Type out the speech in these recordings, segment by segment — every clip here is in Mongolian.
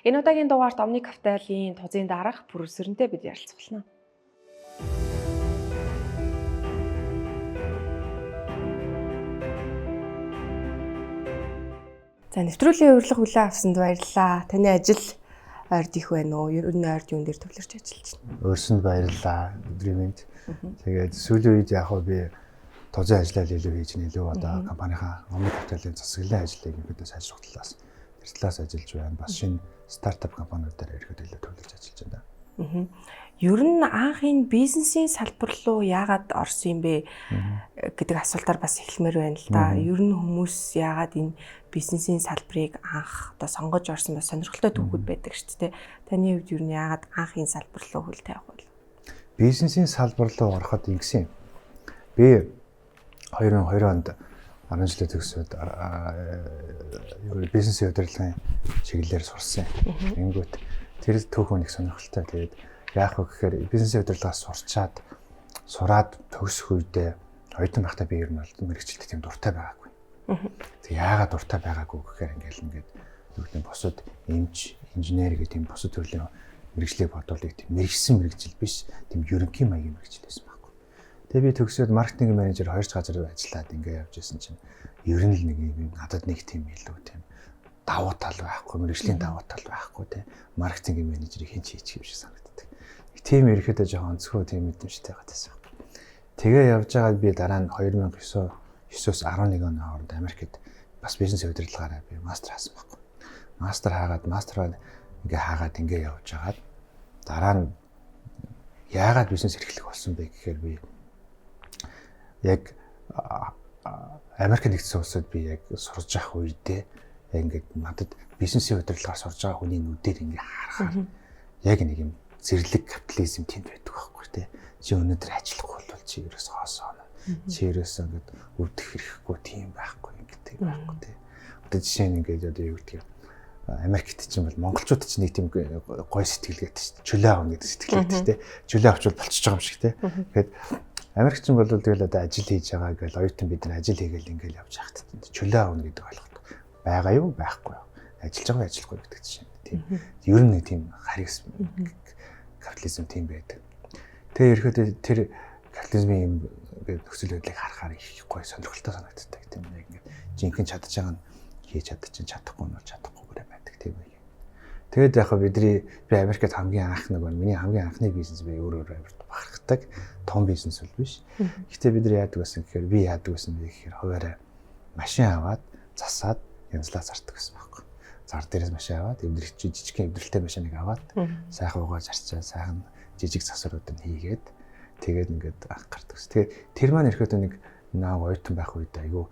Энэ удаагийн дугаарт Omni Capital-ийн тузын дараах бүрэлдэхүүнтэй бид ярилцах болно. За нэвтрүүлгийн урилга хүлээн авсанд баярлалаа. Таны ажил ойрд их байна уу? Ер нь ойрд юун дээр төвлөрч ажиллаж байна? Өөрсөнд баярлалаа. Өдриймэнд. Тэгээд сүүлийн үед яг би тузын ажлаа илүү хийж илүү одоо компанийнхаа Omni Capital-ийн засаглалын ажлыг ихэд сайжруулах талаас тэр талаас ажиллаж байна. Бас шинэ стартап компаниудаар ихэд илүү төвлөрч ажиллаж байна. Ер нь анхын бизнесийн салбар руу яагаад орсон юм бэ гэдэг асуултаар бас эхлэмээр байна л да. Ер нь хүмүүс яагаад энэ бизнесийн салбарыг анх одоо сонгож орсон ба сонирхолтой түүхүүд байдаг шүү дээ. Таны хувьд ер нь яагаад анхын салбар руу хөл тавих вэ? Бизнесийн салбар руу ороход ингэсэн. Би 2002 онд 10 жилийн төгсөөд бизнесийн удирдлагын чиглэлээр сурсан. Тэнгүүт тэр түүхэн их сонирхолтой. Тэгээд яах вэ гэхээр бизнесийн удирдлагаас сураад төгсөх үедээ оюутан байхдаа би ер нь бол мэрэгчлэлд тийм дуртай байгаагүй. Тэг яагаад дуртай байгаагүй гэхээр ингээд юу гэдэг бусад эмч, инженер гэх тийм бусад төрлийн мэрэгчлийг бодвол тийм мэрэгсэн мэрэгжил биш, тийм ерөнхий маягийн мэрэгжил байсан байхгүй. Тэгээ би төгсөөд маркетинг менежер 2 газар ажиллаад ингээд явж исэн чинь ер нь л нэг юм надад нэг тийм илүү тийм давуу тал байхгүй, мэрэгжлийн давуу тал байхгүй тийм маркетинг менежерийг хэн ч хийчих юм шиг санагддаг. Тийм ирэхэд жоохон онцгой тийм мэдрэмжтэй байсан. Тэгээ явж байгаа би дараа нь 2009-өөс 11 оны хооронд Америкт бас бизнесийн удирдлагаараа би мастер хаасан байхгүй. Мастер хаагаад ингээ явж хагаад дараа нь яагаад бизнес эрхлэх болсон бэ гэхээр би яг Америк нэгдсэн улсад би яг сурж явах үедээ яг ингээд надад бизнесийн удирдлагаар сурж байгаа хүний нүдээр ингээ харахаар яг нэг юм зэрлэг капитализм тэнд байдаг байхгүй тий. Чи өнөөдөр ажиллахгүй бол чи ерөөс хоосооно. Чи ерөөс ингээд өвдөх хэрэггүй тийм байхгүй гэдэг байхгүй тий. Одоо жишээ нь ингээд одоо юу гэдэг Америкт чинь бол монголчууд чинь нэг тийм гой сэтгэлгээтэй шүү дээ. Чөлөө авах гэдэг сэтгэлгээтэй шүү дээ. Чөлөө авчвал болчихж байгаа юм шиг тий. Тэгэхээр Америкч чинь бол тэгэл одоо ажил хийж байгаа гэж оюутан бид нар ажил хийгээл ингээл явж байхад чөлөө авах гэдэг ойлголт байгаа юу байхгүй юу. Ажиллаж байгаа ажиллахгүй гэдэг чинь тийм. Ер нь нэг тийм харигс капитализм тийм байдаг. Тэгээ ерөөдөө тэр капитализмын юм нөхцөл байдлыг харахаар их гоё сонирхолтой санагддаг тийм яг ингээд жинхэнэ чадж байгаа нь хийж чадахгүй нь бол чадахгүйгээр байдаг тийм үү. Тэгээд яг би Америкт хамгийн анх нэг байна. Миний хамгийн анхны бизнес би өөрөө бахархдаг том бизнес бол биш. Гэхдээ бид нар яадаг байсан гэхээр би яадаг байсан бэ гэхээр хуваараа машин аваад засаад янзлаа зардаг гэсэн байхгүй. Зар дээрээс машин аваад жижигхэн эвдрэлтэй машиныг аваад сайхан угаа зарчаа сайхан жижиг засварууд нь хийгээд тэгээд ингээд анх гардаг. Тэгээд тэр маань ирэхэд нэг нааг оюутан байх үед айгүй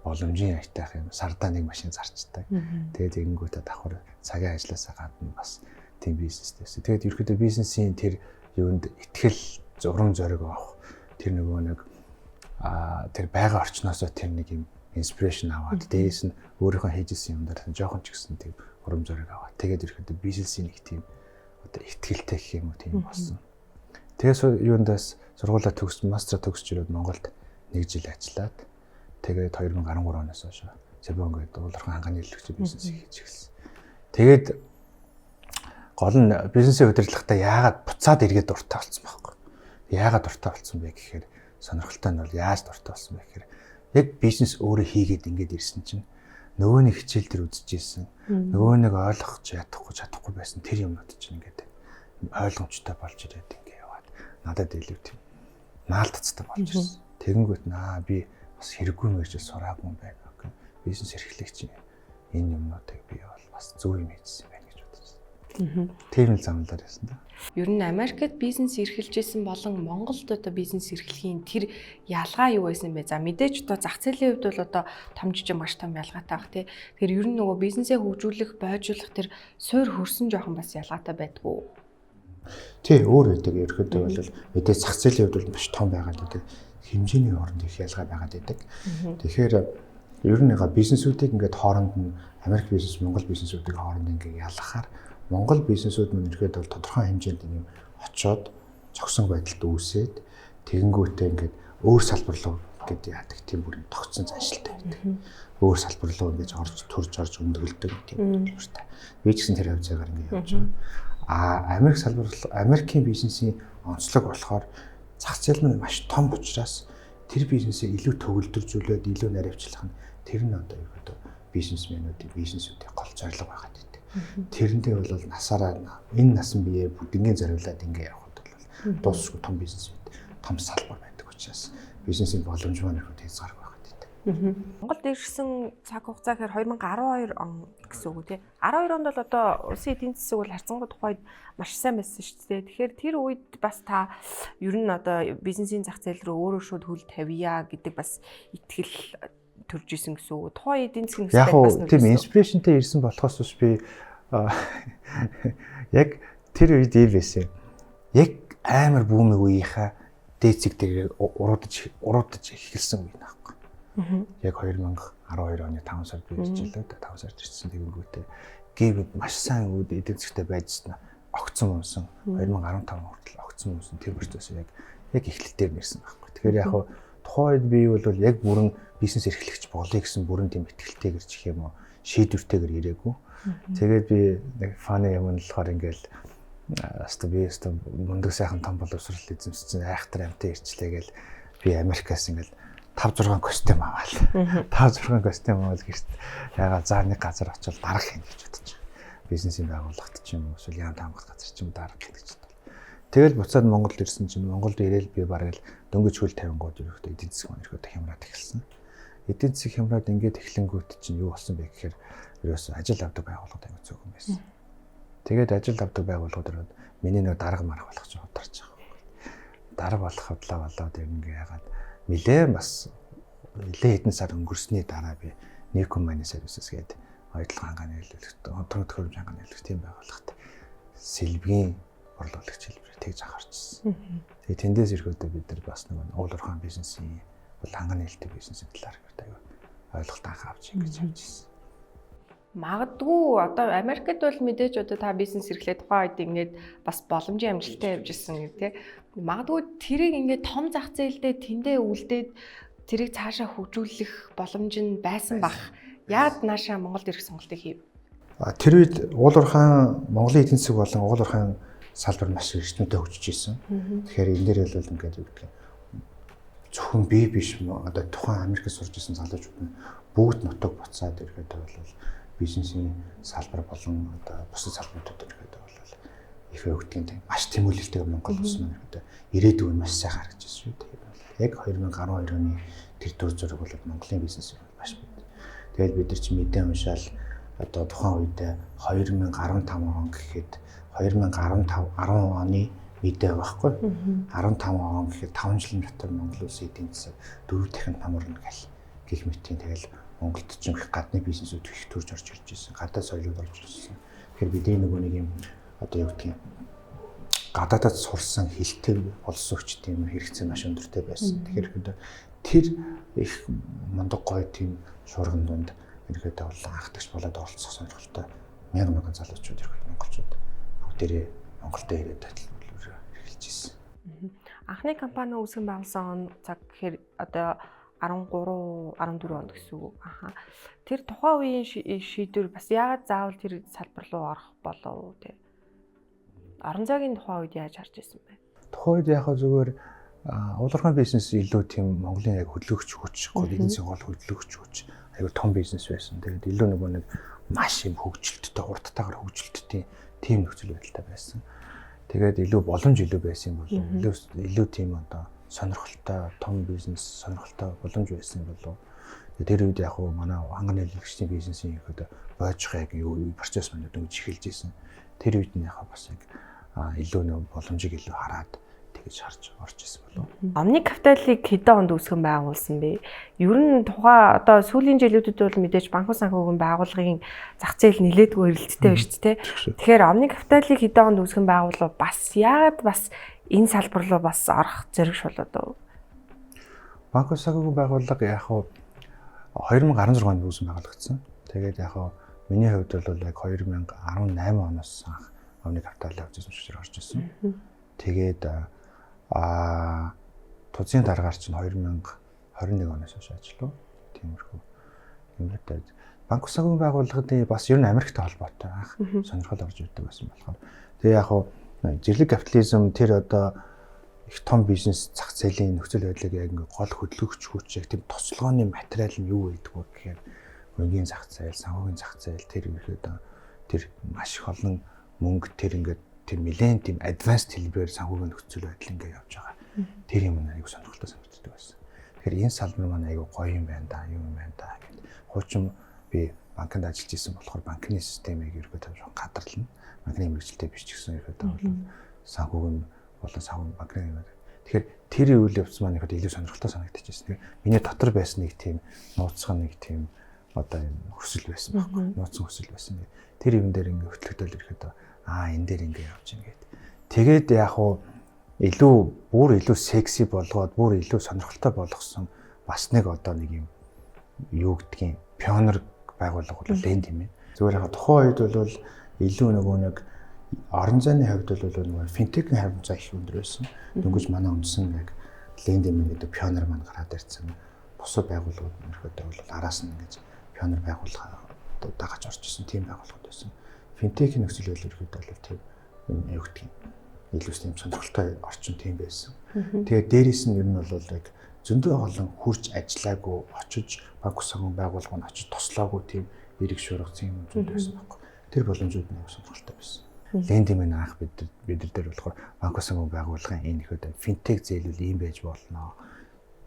боломжийн аятайх юм сардаа нэг машин зарчдаг. Тэгээд тэгэнгүүтээ давхар цагийн ажилласаа гадна бас тийм бизнестэйсэн. Тэгээд ерөөдөө бизнесийн тэр юунд итгэл зурам зориг авах тэр нэг тэр байгаль орчноосоо тэр нэг юм инспирэшн аваад дээрээс нь өөрийнхөө хийжсэн юм дээр жоохон ч гэсэн тийм урам зориг аваад тэгээд ерөөдөө бизнесийн нэг тийм одоо ихтгэлтэй гэх юм уу тийм болсон. Тэгээд юундаас сургуулаа мастер төгсч ирээд Монголд 1 жил ажиллаад тэгээд 2013 оноос хойш Сабонгод дуулуурхан хангааны хэллэгч бизнес хийж эхэлсэн. Тэгээд гол нь бизнесийн удирдлагатай яагаад буцаад эргээд дуртай болсон байхгүй. Яагаад дуртай болсон бэ гэхээр сонирхолтой нь бол яаж дуртай болсон бэ гэхээр яг бизнес өөрөө хийгээд ингээд ирсэн чинь нөгөө нэг хичээл төр үзэж ирсэн. Нөгөө нэг ойлгох чадахгүй байсан тэр юмнууд чинь ингээд ойлгомжтой болж ирээд ингээд яваад надад илүү тийм наалтцтай болж ирсэн. Тэгэнгүүт би бас хэрэггүй мэржил сураагүй юм байна. Бизнес эрхлэх чинь энэ юмнуудыг би бол бас зөв юм хийсэн байна гэж бодсон. Тийм л замлаар байсан да. Ер нь Америкт бизнес эрхэлжсэн болон Монголд одоо бизнес эрхлэхийн тэр ялгаа юу байсан бэ? За мэдээж одоо зах зээлийн хувьд бол одоо том жижиг маш том ялгаатай баг тий. Тэгэхээр ер нь нөгөө бизнесээ хөгжүүлэх, бойжуулах тэр суур хөрсөн жоохон бас ялгаатай байдгүй. Тий, өөр байдаг. Ерөөдөө бол мэдээж зах зээлийн хувьд бол маш том байгаа л гэдэг хэмжээний хооронд их ялгаа байгаад байдаг. Тэгэхээр ер нь бизнесүүдийг ингээд хооронд нь Америк бизнес, Монгол бизнесүүдийг хооронд ингээд ялгахаар Монгол бизнесүүд мөн ихэд бол тодорхой хэмжээнд юм очоод цогсон байдалд үүсээд тэгэнгүүтээ ингээд өөр салбар руу гэдэг яадаг тийм бүр тогтсон заншилтай байдаг. өөр салбар руу ингэж төрж орж өндөглөдөг тийм байна. Би ч гэсэн тэр хавцаагаар ингэ явж байгаа. Америкийн бизнесийн онцлог болохоор зах зээл нь маш том учраас тэр бизнесийг илүү төгөлдржүүлээд илүү наривчлах нь тэр нь одоо юу гэдэг бизнесмэнүүдийн бизнесүүдийн гол зорилго байгаад байдаг. Тэрэндээ бол насаараа энэ насан бие бүгднийг зориулаад ингэ явахд бол дуусгүй том бизнес байдаг. Том салбар байдаг учраас бизнесийн боломж маань их хязгааргүй байгаад байдаг. Монголд ирсэн цаг хугацаа гэхээр 2012 он гэсэн үг тий. 12 онд бол одоо улсын эдийн засаг бол харьцангуй тухайд маш сайн байсан шүү дээ. Тэгэхээр тэр үед бас та ер нь одоо бизнесийн зах зээл рүү өөрөө шууд хөл тавья гэдэг бас итгэл төрж исэн гэсэн үг. Тухайн эдийн засгийн яг нь тийм инспирэшнтэй ирсэн болохоос биш би яг тэр үед ийм байсан. Яг амар бүүмиг үеийнхаа дээцэг дээр уруудаж эхэлсэн үе наахгүй. Яг 2012 оны 5 сард бийж жилээ. 5 сард ирсэн тэгэнгүүтээ гэвд маш сайн үе эдийн засгтай байжсан огцон унсан 2015 хүртэл огцон унсан тэр процесс яг эхлэлээр нэрсэн байхгүй. Тэгэхээр яг тухайд би бол яг бүрэн бизнес эрхлэгч болъё гэсэн бүрэн тийм итгэлтэйгэр чих юм уу шийдвэртэйгэр ирээгүй. Тэгээд би нэг фаны юм нь болохоор ингээл би мундаг сайхан том боловсрол эзэмшсэн айхтар амтай ирчлээ гээл би Америкаас ингээл 5-6 костюм аваад 5-6 костюм аваад гэрт ягаад заа нэг газар очил дарах юм гэж бодож байгаа. Бизнесийн байгууллагт ч юм уу эсвэл яам таамагт газар ч юм дарах гэж бодлоо. Тэгэл буцаад Монголд ирсэн чинь Монголд ирээл би бараг л дөнгөж хөл 50 ирэхдээ эдийн засаг маань ирэхэд хямраад эхэлсэн. Эдийн засаг хямраад ингээд эхлэнгүүт чинь юу болсон бэ гэхээр ерөөсөө ажил авдаг байгууллагууд аягүй цөөхөн байсан. Тэгээд ажил авдаг байгууллагууд ирээд миний нэг дарга марах болох ч ударч байгаа. Дарга болох хөдлөө болоод ингээ ягаад нилээн бас нилээн хэдэн сар өнгөрсний дараа би Ником Money Services гэдэг ойдлого хангааны хэлэлцэлт, онцгой төхөөрөмж хангааны хэлэлцэлт тийм байгууллагт сэлбэгийн борлуулагч хэлбэрээр тэгж анхаарчсан. Тэгээд тэндээс ирэхэд бид нар бас нэг уулуурхаан бизнесийн бол хангааны хэлэлт бизнесийн талаар аягүй ойлголт авч ингэж явж ирсэн. Магадгүй одоо Америкт бол мэдээж одоо та бизнес эрхлэх тухайн үед ингээд бас боломжийн амжилттай явж ирсэн гэх тээ. Магадгүй тэрийг ингээд том зах зээлдээ тэндээ үлдээд тэрийг цаашаа хөгжүүлэх боломж нь байсан бах. Яад наашаа Монголд ирэх сонголтыг хийв? Тэр үед уулуурхаан Монголын эдийн засаг болон уулуурхаан салбар маш эрчимтэй хөгжиж ирсэн. Тэгэхээр энэ дээр бол ингээд юу гэдэг зөвхөн би биш одоо тухайн Америкт сурж ирсэн залуучууд нь бүгд нутаг буцаад ирэхэд бол бизнесийн салбар болон одоо бусад салбаруудад ирэхэд бол их хөвгдгийн маш тэмүүлэлтэй Монгол улс маань ирэхэд ирээдүйн маш сайхан харагдаж байна шүү дээ. Яг 2012 оны тэр төр зураг бол Монголын бизнес маш бий. Тэгэл бид нар чи мэдээ уншаал одоо тухайн үед 2015 он гэхэд 2015 10 оны мэдээ байхгүй. 15 он гэхэд 5 жилийн дотор Монгол улсын эдийн засаг 4 дахин хамарна гэх мэтийн тэгэл Монголд ч их гадны бизнесүүд их төрж орж ирж байсан. Гадаад соёлууд орж ирсэн. Тэгэхээр бидний нөгөө нэг юм одоо юу гэдгийг гадаадад сурсан хэлтэй болсон ч тийм хэрэгцээ маш өндөртэй байсан. Тэгэхээр тэр их мундаг гоё тийм шуурган дунд ирэхэд бол анхдагч болоод оролцох сонирхолтой мянган залуучууд ирэхэд монголчууд бүгдээрээ Монголд ирээд эхэлж ирсэн. Анхны компани үүсгэн байгуулсан он цаг гэхээр одоо 13 14 онд гэсэн үг. Тэр тухайн үеийн шийдвэр бас яагаад заавал тэр салбар руу орох болов те. Орон зайгийн тухайн үед яаж харж ирсэн бэ? Тухайн үед яг зүгээр уулуурхаан бизнес илүү тийм Монголын яг хөдөлгөгч хүч, эдийн засгийн гол хөдөлгөгч хүч аюул том бизнес байсан. Тэгээд илүү нөгөө нэг маш юм хөгжилттэй, урттайгаар хөгжилттэй тийм нөхцөл байдалтай байсан. Тэгээд илүү боломж илүү байсан бол илүү тийм одоо сонирхолтой том бизнес сонирхолтой боломж байсан болов. Тэр үед яг манай ханганы хэлбэрчдийн бизнесийн ихэд боожих яг юу процесс маань дөнгөж эхэлж исэн. Тэр үед нь яг бас яг илүү нэг боломжийг илүү хараад тэгэж харж орж исэн болов. Omni Capital-ыг хэдэн онд үүсгэн байгуулсан бэ? Ер нь тухайн одоо сүүлийн жилүүдэд бол мэдээж банк санхүүгийн байгууллагын зах зээл нэлээдгүй эрэлттэй байна шүү дээ. Тэгэхээр Omni Capital-ыг хэдэн онд үүсгэн байгуулав? Бас яагаад бас энэ салбар руу бас орох зэрэгш болоод уу? Банк санхүүгийн байгууллага яг 2016 онд үүсгэн байгуулагдсан. Тэгээд яг миний хувьд бол яг 2018 оноос анх Omni Capital авч ирсэн учраас орж ирсэн. Тэгээд тузын дараагаар чинь 2021 оноос хойш ажиллав. Тиймэрхүү. Ингээд банк ус санхүүгийн байгууллагын бас ер нь Америктэй холбоотой анх сонирхол орж ирдэг байсан болохоор. Тэгээ яг хуу зэрлэг капитализм тэр одоо их том бизнес зах зээлийн нөхцөл байдлыг яг ингээд гол хөдөлгөгч хүч яг тийм тослогооны материал нь юу гэдэг вэ гэхээр мөнгөний зах зээл, санхүүгийн зах зээл тэр ихэд тэр маш их олон мөнгө тэр ингээд тэр нэлээд тийм advanced хэлбэрээр санхүүгийн нөхцөл байдал ингээд явж байгаа. Тэр юм аягүй сонирхолтой санагддаг байсан. Тэгэхээр энэ салбар маань аягүй гоё юм байна да, юм байна да гэдэг. Хуучин би банкнд ажиллаж исэн болохоор банкны системийг ерөөдөө тавьж гадарлана. Банкны мэргэжилтэй биш ч гэсэн ерөөдөө бол санхүүгийн болон санхүүгийн банкны юм. Тэгэхээр тэр үйл явц маань ихэд илүү сонирхолтой санагдчихсэн. Тэгэхээр миний дотор байсан нэг тийм нууцхан нэг тийм одоо энэ хүсэл байсан байхгүй. Нууцсан хүсэл байсан. Тэр юм дээр ингээд хөтлөгдөөл ирэхэд энэ дээр ингээд явж ингээд. Тэгээд яг хуу бүр илүү секси болгоод бүр илүү сонирхолтой болгосон бас нэг одоо нэг юм юу гэдгийг пионер байгууллага бол ленд юм ээ. Зүгээр яг тухайн үед бол илүү нөгөө нэг орон зайны хувьд бол нөгөө финтекийн харамцаа их өндөр байсан. Дөнгөж манай үндсэн яг ленд юм гэдэг пионер маань гараад ирсэн. Бусад байгууллагууд мөрхөдөө бол араас нь ингэж пионер байгууллага дагаж орж исэн тийм байгууллагууд байсан. Финтекийн нөхцөл байдал ихэд бол тийм юу гэдгийг илүү тийм сонирхолтой орчин тийм байсан. Тэгээд дээрээс нь ер нь бол яг зөндөө олон хурж ажиллаагүй очиж банк ус санхүүгийн байгууллаганд очиж тослоогүй тийм эрэг шуургацсан юм зүйл байсан байхгүй. Тэр боломжууд нь сонирхолтой байсан. Лендимэн анх бид нар дээр болохоор банк ус санхүүгийн байгууллагын энэ ихэд финтек зээлүүл ийм байж болно.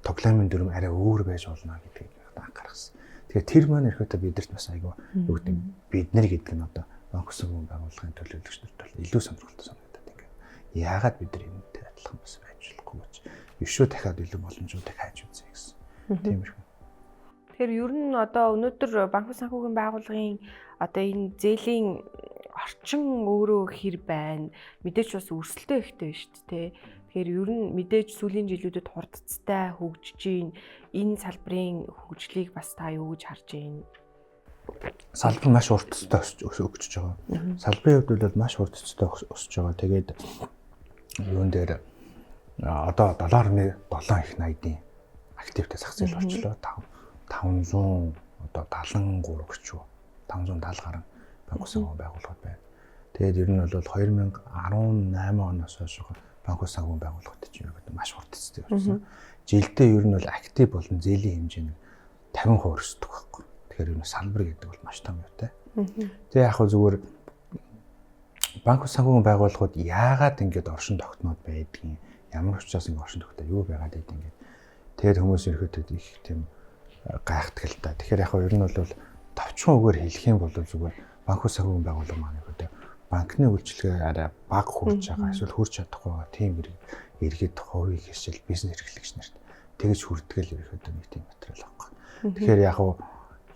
Тоглоомын дүрм арай өөр байж болно гэдгийг анх гаргасан. Тэгэхээр тэр маань ихэд бидэрт бас айгүй юу гэдэг бид нар гэдэг нь одоо банк ус санхүүгийн байгууллагын төлөөлөгч нарт бол илүү сонирхолтой санагдаад ингээд. Яагаад бид нар юмтай адилхан бас байж болохгүй гэж ишүү дахиад илүү боломжуудыг хайж үзье гэсэн. Тиймэрхүү. Тэгэхээр ер нь одоо өнөөдөр банк ус санхүүгийн байгууллагын одоо энэ зээлийн орчин өөрөө хэр байна. Мэдээж бас өрсөлдөө ихтэй байна шүү дээ. Тэгэхээр ер нь мэдээж сүүлийн жилүүдэд хурдцтай хөгжиж гин энэ салбарын хөгжлийг бас та юу гэж харж байна? Салбар маш хурдцтай өсөж байгаа. Салбарын хувьд бол маш хурдцтай өсөж байгаа. Тэгээд юун дээр одоо 7.7 их 80-ийн активтэй зах зээл болчлоо. 500 одоо 73 гэж үү. 570 гаруй банк ус санхүүгийн байгууллагууд байна. Тэгээд ер нь бол 2018 оноос хойш банк ус санхүүгийн байгууллагууд чинь маш хурдцтай болсон. Жилдээ ер нь бол актив болон зээлийн хэмжээ нь 50% өсдөг байхгүй. Тэгэхээр энэ салбар гэдэг бол маш том юутай. Тэгээ яг хөө зүгээр банк ус санхүүгийн байгууллагууд яагаад ингэж оршин тогтноод байдгийг, ямар учраас ингэ оршин тогтоод юу байгаад байд ингэ. Тэгээд хүмүүс ирэхэд их тийм гайхдаг л та. Тэгэхээр яг хөө ер нь бол товчхон үгээр хэлэх юм бол зүгээр банк ус санхүүгийн байгууллага маань ихэд банкны үйлчилгээ арай бага хүрч байгаа, эсвэл хүрч чадахгүй байгаа тийм иргэд хувийн хэсэл бизнес эрхлэгч нарт тэгэж хүрдгэл ирэхэд нэг тийм материал байхгүй. Тэгэхээр яг хөө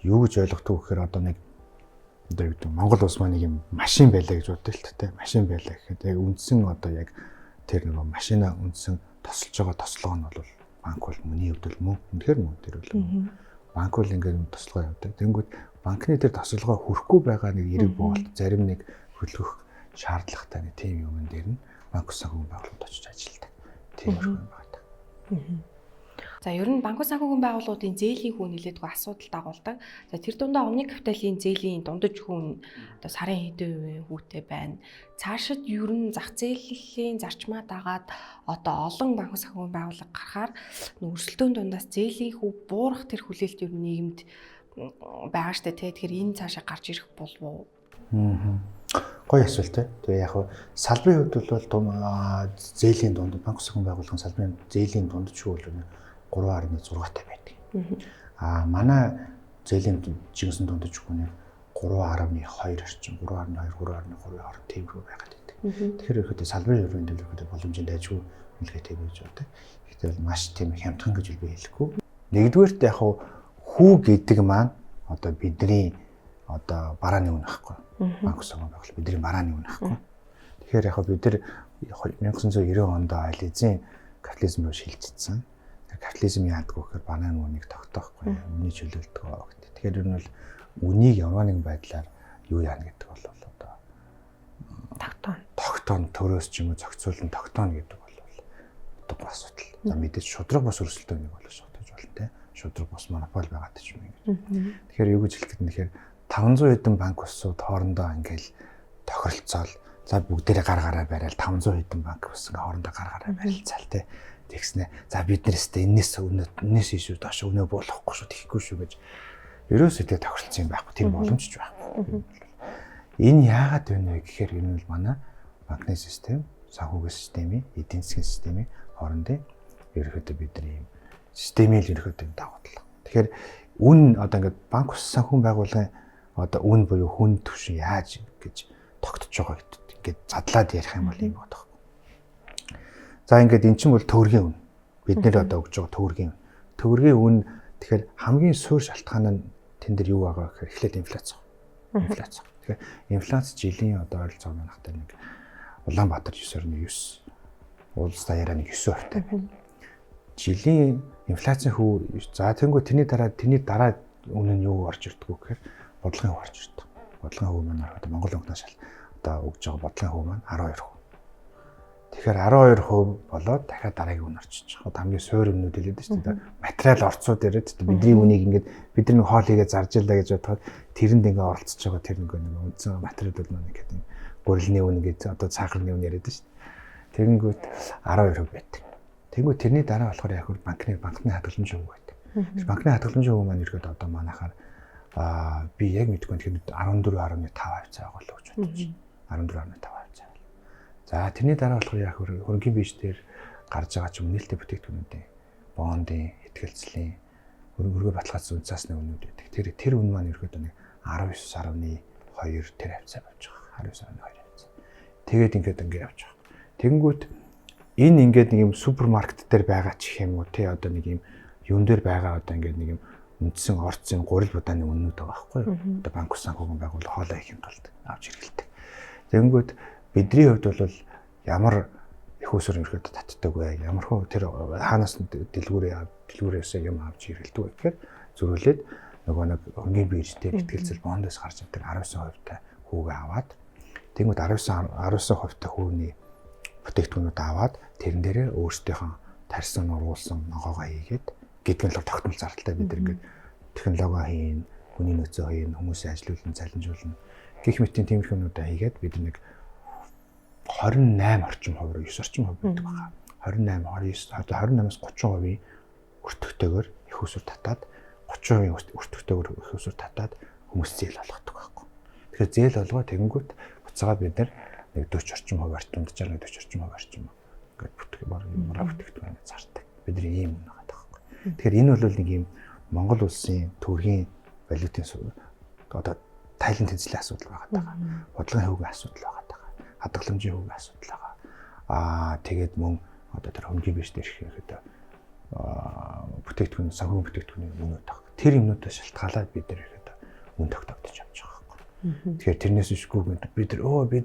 юу гэж ойлгох вэ гэхээр одоо нэг Монгол улс маань нэг юм машин байлаа гэж бодъё л тэ. Машин байлаа гэхэд яг үндсэн одоо яг тэр нэг машина үндсэн тосолж байгаа тослого нь бол банк бол миний хувьд бол мөн үнэхээр мөн тэр бол банк бол ингээд тослогоо явуулдаг. Тэнгүүд банкны тэр тослогоо хүрхгүй байгаа нэг эрэг боолт зарим нэг хөдөлгөх шаардлагатай нэг тийм юм дээр нь банк ус санхүүгийн байгууллагууд очиж ажилладаг. Тиймэрхүү юм байна. За ер нь банк ус санхүүгийн байгууллагуудын зээлийн хүн нэлээдгүй асуудал дагуулдаг. За тэр дундаа өмнө капиталын зээлийн дундаж хүн одоо сарын хэдэн хувийн хүүтэй байна. Цаашид ер нь зах зээлийн зарчмаа дагаад одоо олон банк ус санхүүгийн байгууллага гарахаар өрсөлдөөн дундаас зээлийн хүү буурах тэр хүлээлт ер нь нийгэмд байгаа штэ тий. Тэгэхээр энэ цаашаа гарч ирэх болов уу? Гоё асуулт тий. Тэгээ яг салбарын хувьд бол том зээлийн дунд банк ус санхүүгийн байгууллагын салбарын зээлийн дундаж шүү бол 3.6-тай байдаг. Манай зээлийн жинсэн дундаж хүн 3.2 орчим, 3.2, 3.3 орчим тиймэрхүү байгаад байдаг. Тэгэхээр ихэд салбарын хувийн төлөвлөлт боломжийн дайжгүй үлгээтэй байж байгаа. Гэхдээ бол маш тийм хямдхан гэж би хэлэхгүй. Нэгдүгээрт яг хүү гэдэг маань одоо бидний одоо барааны үн ахгүй. Банк ус санхүүгийн байгууллага бидний барааны үн ахгүй. Тэгэхээр яг бид нар 1990 онд аль эзэн капитализм руу шилжчихсэн. Капитализм яадаг вэ гэхээр банааны үнийг тогтоохгүй, үнийг чөлөөлдөг байгаа гэдэг. Тэгэхээр ер нь бол үнийг ямар нэгэн байдлаар юу яана гэдэг бол одоо тогтооно төрөөс ч юм уу зохицуулан тогтооно гэдэг бол утгагүй асуудал. За мэдээж шудраг бас өрсөлдөөнийг бол шатаж болно те. шудраг бус монопол байгаа ч юм ингэ. Тэгэхээр юу гэж хэлэх гээд нэхээр 500 хэдэн банк усууд хоорондоо ингээл тохиролцоол за бүгдээрээ гар гараа барайл 500 хэдэн банк ус ингээ хоорондоо гар гараа барилцаал те. Тэгснэ. За бид нэстэ энэс ийшүү доош өнөө болохгүй шүү тэхгүй шүү гэж ерөөсөө тэг тохиролцсон юм байхгүй тэр боломжч байхгүй. Энэ яагаад вэ гэхээр энэ бол манай банкны систем, санхүүгийн системийн, эдийн засгийн системийн хоорондын ерөөхдөө бидний юм системийн ерөөхдөө давуу тал. Тэгэхээр үн одоо ингээд банк ус санхүүгийн байгууллагын одоо үн буюу хүн төвшин яаж гэж тогтож байгаа гэдэг ингээд задлаад ярих юм бол юм бодох. За ингээд эн чинь бол төгрөгийн үн. Бид нэр одоо өгж байгаа төгрөгийн үн. Төгрөгийн үн тэгэхээр хамгийн суур шалтгаан нь тэн дээр юу байгаа гэхээр эхлээд инфляц. Инфляц. Тэгэхээр инфляц жилийн одоо ойролцоогоор манайхтай нэг Улаанбаатар 9.9, улс даяараа нэг 9%-тай байна. Жилийн инфляцийн хөв за тэнгуү тэрний дараа үнэ нь юу орж ирдэг вэ гэхээр бодлогын хөв орж ирдэг. Бодлогын хөв маань одоо Монгол банкнаас одоо өгж байгаа бодлогын хөв маань 12%. Тэгэхээр 12% болоод дахиад дараагийн үн орчиж байгаа. Хамгийн суур өмнөд хэлээд шүү дээ. Материал орцууд яриад шүү дээ. Бидний үнийг ингээд бид нар хоол хийгээ зарж илаа гэж бодоход тэрэнд ингээд оролцож байгаа тэр нэг үндсэн материалууд маань ингээд гурилны үн гэдэг одоо цаахрны үн яриад шүү дээ. Тэгэнгүүт 12% байдаг. Тэгэнгүүт тэрний дараа болохоор яг хөө банкны хадгаламжийн хөв байдаг. Тэр банкны хадгаламжийн хөв маань ерөөд одоо манайхаар би яг мэдгүй тэгэхээр 14.5% байгаа болов гэж бодож байна. 14.5%. За тэрний дараа болохоор яг хөрөнгөний бирж дээр гарч байгаа ч юм нээлттэй бүтээгдэхүүнүүдийн бондын, ихтгэлцлийн хөрөнгө баталгаажсан үнцаасны үнүүд байдаг. Тэр үн маань ерөөдөө нэг 19.2 тэр хавцаа авч байгаа. 19.2. Тэгээд ингээд явж байгаа. Тэгэнгүүт энэ ингээд нэг юм супермаркет дээр байгаа ч гэх юм уу тий одоо нэг юм юун дээр байгаа одоо ингээд нэг юм үндсэн орцын гурил будааны үнүүд байгаа байхгүй юу? Одоо банк ус санхүүгийн байгууллага хоолой хийх тулд авч хэрэгэлдэг. Тэгэнгүүт бидний хувьд бол ямар их усөр өрхөд татдаг вэ? Ямар хөө тэр хаанаас дэлгүүрээс юм авч ирэлдэг вэ гэхээр зөрүүлээд нөгөө нэг хөнгөн бирж дээр ихтгэлцэл бондоос гарч ирдэг 19%-тай хүүгээ аваад тэгмэд 19% хүүний бүтээгдэхүүнүүд аваад тэрэн дээрээ өөрсдийнхөө тарьсан ургуулсан ногоогоо хийгээд гэдгэн л тогтмол зардалтай бид ингээд технологи хийн, хүний нөөцөө хийн, хүмүүсийн ажилуулна, цалинжуулна гэх мэтийн тиймэрхүүнүүдээ хийгээд бид нэг 28 орчим хувь, 9 орчим хувь байдаг байгаа. 28, 29, 28-аас 30% өртөгтэйгээр их усүр татаад 30% өртөгтэйгээр их усүр татаад хүмүүс зээл болгодог байхгүй. Тэгэхээр зээл болгоо тэгэнгүүт буцаага бид нэг 40 орчим хувь артунд 40 орчим хувь орчим ингээд бүтгэгдэхүүн зардаг. Бидний ийм юм байгаа байхгүй. Тэгэхээр энэ бол нэг юм Монгол улсын төгрөгийн валютын одоо тайлан тэнцлийн асуудал байгаа. Бодлогын хөвгийн асуудал байгаа. Хадгаламжийн хөвгийн асуудал байгаа. Тэгээд мөн одоо тэр хөнгөн бирж дээр ирэхэд бүтээгдэхүүн санхүүгийн бүтээгдэхүүний үнэт баг. Тэр юмнуудаас шалтгаалаад бид нар ирэхэд үн тогтоогдож явж байгаа байхгүй. Тэгэхээр тэрнээс ишгүй бид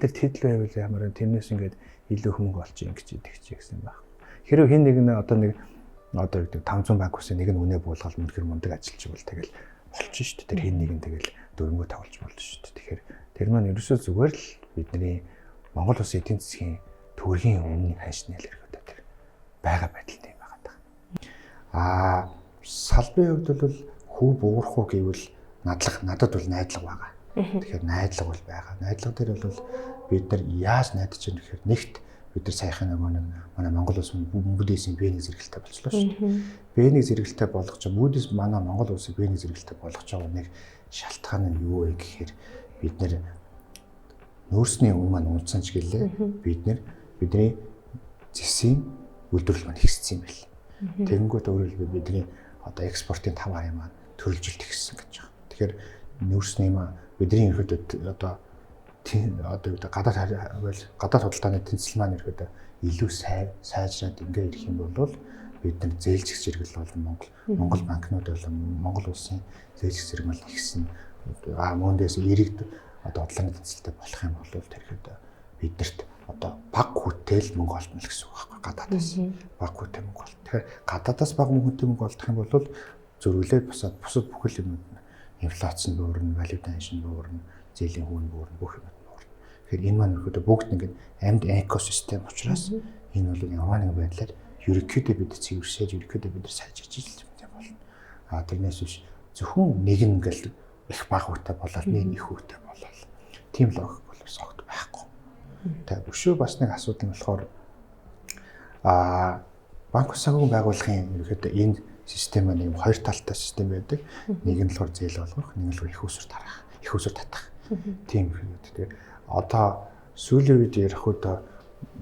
нар тэдл байвал ямар тэрнээс ингээд илүү хөнгө олж ингэж идэх чи гэсэн байх. Хэрэв хин нэг нь одоо гэдэг 500 банк усын нэг нь үнэ буулгаад үнэхээр мундаг ажилч бол тэгэл болчих шүү дээ. Тэр хин нэг нь тэгэл дөрөнгөө тавуулж болно шүү дээ. Тэгэхээр тэр маань ерөөсөө зүгээр л бидний Монгол улсын эдийн засгийн төгрөгийн үнийн ханшны хэлэрхүүд тэр байгаа байдалтай юм байгаа. Салбарын хувьд бол хүү буурах уу гэвэл надад бол найдлага байгаа. Тэгэхээр найдлага бол байгаа. Найдлага дээр бол бид нар яаж найдаж байгаа гэхээр нэгт бид нар саяхан нөгөө манай Монгол улс Moody's-ийн B1 зэрэгэлтэй болчихлоо шүү дээ. B1 зэрэгэлтэй болгож байгаа Moody's манай Монгол улсын B1 зэрэгэлтэй болгож байгаа нэг шалтгаан нь юу вэ гэхээр бид нар нөөцний үн маань унцсан ч гэлээ бидний зэсийн үйлдвэрлэл маань ихссэн юм байна. Тэгэнгүүт өөрөөр хэлбэл бидний одоо экспортын 5% маань төрөлжилт ихссэн гэж байгаа. Тэгэхээр нөөцний маань бидний ерөөдөө одоо гадаад худалдааны тэнцэл маань ерөөдөө илүү сайжраад ингээ ирэх юм бол бид нар зээлжих зэрэг бол Монгол банкнууд болон Монгол улсын зээлжих зэрэг маань ихсэн мөндөөс эрэг одоо бодлогын тэнцэлтэй болох юм бол тэрхэд биднэрт одоо баг хүтэл мөнгө олно л гэсэн үг байхгүй гадаадаас баг хүтэл мөнгө олно. Тэгэхээр гадаадаас баг мөнгөтэй мөнгө олдох юм бол зөрүүлээд бусад бүхэл юмуд инфляц нь буурна, валютын ханш нь буурна, зээлийн хүүн буурна, бүх юм буурна. Тэгэхээр энэ маань өөрөөр бүгд нэг амьд экосистем учраас энэ бол ямар нэгэн байдлаар ерөнхийдөө бид цэвэршээж ерөнхийдөө бид сайжирч ижил юм болно. Тэрнээс биш зөвхөн нэг нь ингээл их бага үүтэй болоод нэг их үүтэй болоод тийм логик бол бас огт байхгүй. Тэгээ өшөө бас нэг асуудал нь болохоор банк ус санхүүгийн байгууллагын ерөөдөө энэ систем маань юм хоёр талтай систем байдаг. Нэг нь болохоор зээл болгох, нэг нь болохоор их усүр тарах, их усүр татах. Тийм хэрэг. Тэгээ одоо сүүлийн үед ярих удаа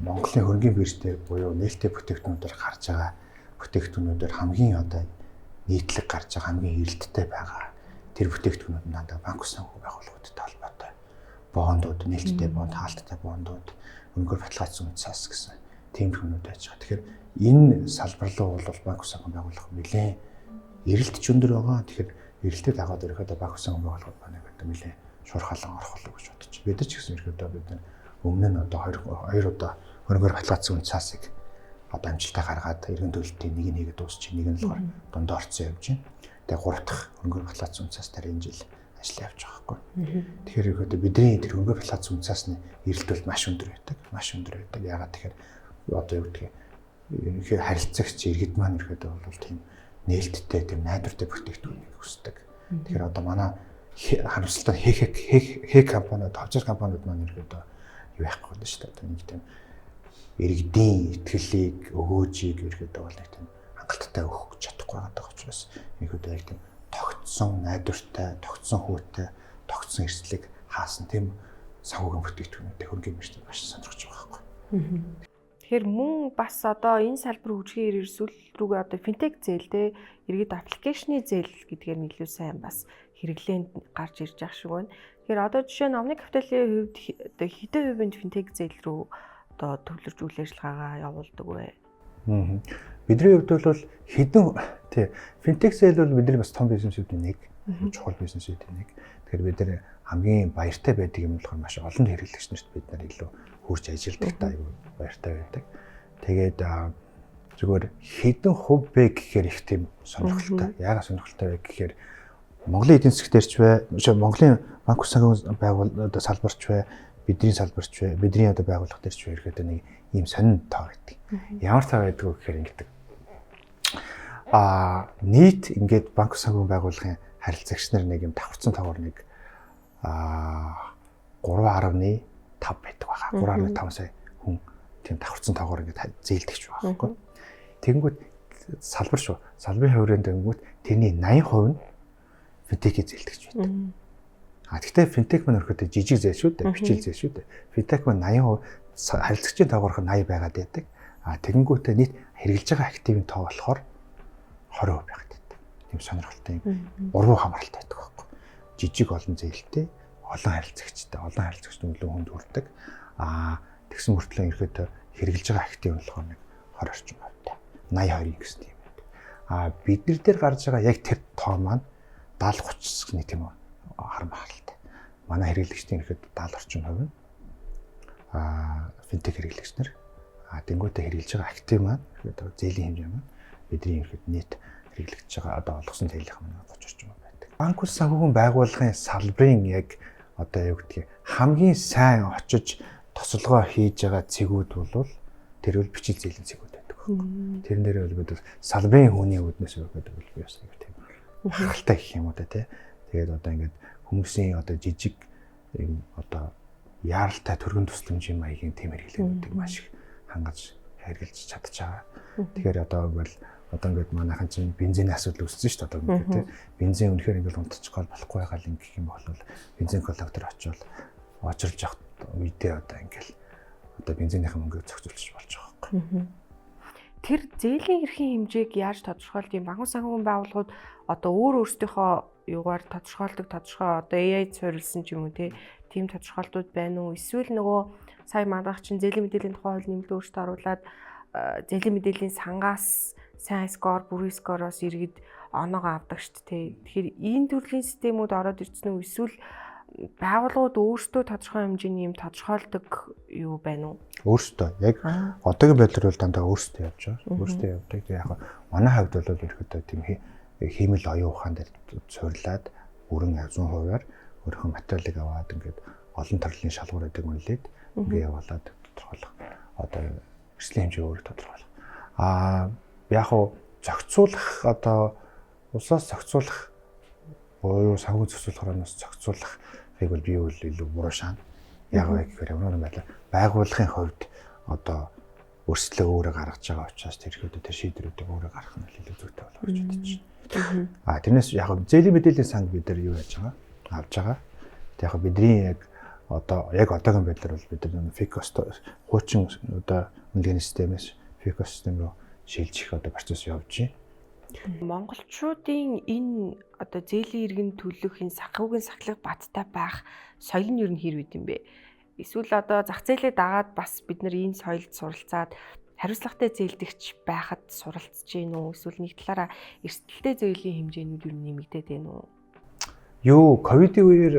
Монголын хөрөнгөний бирж дээр буюу нээлттэй бүтээгдэхүүнүүдээр гарч байгаа бүтээгдэхүүнүүдээр хамгийн одоо нийтлэг гарч байгаа хамгийн эрэлттэй байгаа тэр бүтээгдэхүүнүүд нь дандаа банк ус санхүү байгууллагуудтай холбоотой. Бондууд, нээлттэй бонд, хаалттай бондууд, өнгөөр баталгаажсан цаас гэсэн тийм хүмүүд байж байгаа. Тэгэхээр энэ салбар руу бол банк ус санхүү байгууллага нэлээд эрэлтч өндөр байгаа. Тэгэхээр эрэлтэд агаад ирэхэд банк ус санхүү байгууллагууд байна гэдэг нэлээд шуурхалан орох болов гэж бодож. Бид ч гэсэн ирэхэд бид өмнө нь одоо хоёр удаа өнгөөр баталгаажсан цаасыг одоо амжилтаа гаргаад иргэн төлөлтийн нэг нэгэд дуусчих, нэг нь болохоор дундаа орцсон явж байна. Тэгээ гурав дахь өнгөөр баталгаажсан цаас дараа энэ жил ажил явж байгаа байхгүй. Тэгэхээр ирэхэд бидний тэр өнгөөр баталгаажсан цаас нь эрэлт бол маш өндөр байдаг. Маш өндөр байдаг. Яагаад тэгэхээр одоо юу гэдгийг ерөнхий харилцагч иргэд маань ирэхэд бол тийм нээлттэй, тийм найдвартай бүтээгдэхүүнийг хүсдэг. Тэгэхээр одоо манай харамсалтай хек компаниуд, хавчар компаниуд маань ирэхэд юу яахгүй байна шүү дээ. Одоо нэг тийм иргэдийн итгэлийг, өгөөжийг ирэхэд бол нэг тийм хангалттай өгөх чадахгүй байгаа учраас ирэхэд яг тийм тогтсон найдвартай, тогтсон хүүтэй, тогтсон эрсдлийг хаасан тийм санхүүгийн бүтээгдэхүүнүүдтэй хөрөнгөний биржид маш сонирхож байгаа байхгүй. Тэгэхээр мөн бас одоо энэ салбар хөгжихийн эрсүүл рүүгээ одоо финтек зээл те иргэд аппликейшны зээл гэдгээр нь илүү сайн бас хэрэглээнд гарч ирж байгаа шиг байна. Тэгэхээр одоо жишээ нь Omni Capital-ийн хувьд одоо хэдэн хувийн финтек зээл рүү одоо төвлөрж үйл ажиллагаагаа явуулдаг вэ? Бидний хувьд бол хэдэн тий финтек зээл бол бидний бас том бизнесүүдийн нэг, чухал бизнесүүдийн нэг. Тэгэхээр бид нар хамгийн баяртай байдаг юм болохоор маш олон хэрэглэгч нарт бид нар илүү хурж ажилладаг та аюу баяртай байдаг. Тэгээд зүгээр хэдэн хувь бэ гэхээр их тийм сонирхолтой. Яагаад сонирхолтой вэ гэхээр Монголын эдийн засгтэрч бай, Монголын банк ус санхүүгийн байгууллагууд салбарч бай, бидний салбарч бай, бидний одоо байгууллага төрч бай гэхэд нэг ийм сонин тоо гэдэг. Ямар тоо байдаг вэ гэхээр ингэдэг. Нийт ингээд банк ус санхүүгийн байгууллагын харилцагч нар нэг юм давхарцсан тоогоор нэг 3.5 байдаг байгаа. 3.5 сая хүн тийм давхарцсан тоогоор ингээд зээлдэгч байгаа байхгүй. Тэгэнгүүт салбар шүү. Салбарын хувьд тэгэнгүүт тэрний 80% нь финтекийг зээлдэгч байдаг. Гэхдээ финтек маань өрхөд жижиг зээл шүү дээ. Бичил зээл шүү дээ. Финтек маань 80% харилцагчийн тоогоорх нь 80 байгаад байдаг. Тэгэнгүүтээ нийт хэрэгжилж байгаа активын тоо болохоор 20% байгаад байдаг. Тийм сонирхолтой юм. Урвуу хамааралтай байдаг байхгүй. Жижиг олон зээлтэй, олон харилцагчтай, олон харилцагчд нөлөө хүнд хүрдэг. Тэгсэн мөртлөө ирэхэд хэрэгжилж байгаа актив нь болохоор нэг 20 орчим хувьтай. 82 гэсэн тийм байдаг. Бид нар дээр гарч байгаа яг тэр тоо маань 70-30 нэг тийм харамхалтай. Манай хэрэглэгчдийн ирэхэд 70 орчим хувь нь финтек хэрэглэгч нар тэнгуүтэ хэрэгжилж байгаа актив маань ирэхэд зээлийн хэмжээ маань бидний ирэхэд нийт хэрэглэгдэж байгаа одоо олгосон зээлийн маань 30 орчим байдаг. Банк ус санхүүгийн байгууллагын салбарын яг одоо юу гэдгийг хамгийн сайн очиж тосолгоо хийж байгаа цэгүүд бол тэр бол бичил зээлийн цэгүүд байдаг. Тэрэн дээр бол бид салбарын хүний үүднээс өгöd бол би бас нэг тийм хангалттай гэх юм уу та тий. Тэгээд одоо ингээд хүмүүсийн одоо жижиг юм одоо яаралтай төргөн тусламжийн маягийн тийм хэрэглэнүүдийг маш их хангаж хэрэгжилж чадчихаа. Тэгэхээр одоо ингээд манайхан чинь бензиний асуудал үүссэн шүү дээ одоо ингээд тий. Бензин үнэхээр ингээд унтчих гол болохгүй байгаа юм гэх юм бол бензин коллектор очивол очирж явах үедээ одоо ингээд одоо бензинийхэн мөнгөийг зохицуулж болж байгаа байхгүй. Тэр зээлийн эрхийн хэмжээг яаж тодорхойлд юм? Банк ус санхүүгийн байгууллагууд одоо өөрсдийнхөө юугаар тодорхойлдог тодорхой одоо AI суурилсан ч юм уу тийм тодорхойлтууд байна уу? Эсвэл нөгөө сая манайх чинь зээлийн мэдээллийн тухай хууль нэмэлт өөрчлөлт оруулаад зээлийн мэдээллийн сангаас сайн скор, бүрийн скороос иргэд оноогоо авдаг шүү дээ. Тэгэхээр энэ төрлийн системүүд ороод ирсэн үү? Эсвэл байгууллагууд өөрсдөө тодорхой хэмжээний юм тодорхойлдог юу байна уу? Өөрсдөө яг одоогийн байдлаар бол дандаа өөрсдөө явж байгаа. Өөрсдөө явдаг. Яг манай хувьд бол ерөөдөө тийм хиймэл оюун ухаан дээр суйрлаад бүрэн 100%-аар өөрийнхөө материалыг аваад ингээд олон төрлийн шалгууруудыг үнэлээд ингээд явуулаад тодорхойлох. Одоо эрсдлийн хэмжээ өөрөөр тодорхойлох. Яг зохицуулах одоо улсаас зохицуулах буюу санхүү зохицуулах хороноос зохицуулахыг бол би бол илүү буруу шаана. Яг гэхээр ямар нэгэн байдлаар байгууллагын хувьд одоо өрсөлдөө өөрөө гаргаж байгаа учраас тэр шийдвэрүүдийг өөрөө гаргах нь илүү зүйтэй болов гэж бодож байна. Тэрнээс яг зээлийн мэдээллийн санг бид нар юу яаж байгаа? Авж байгаа. Тэг яг бидний яг одоогийн байдлаар бол бид нар FICOS хуучин одоо үнэлгээний системээс FICOS систем рүү шилжих процесс явж байна. Монголчуудын энэ одоо зээлийн иргэн төлөх энэ санхүүгийн сахлах баттай байх соёл нь юу нэр үед юм бэ? Эсвэл одоо зах зээлээ дагаад бас бид нар энэ соёлд суралцаад хариуцлагатай зээлдэгч байхад суралцж гин үү? Эсвэл нэг талаараа эрсдэлтэй зээлийн хэмжээнүүд юу нэмэгдээд байна уу? Ковидын үеэр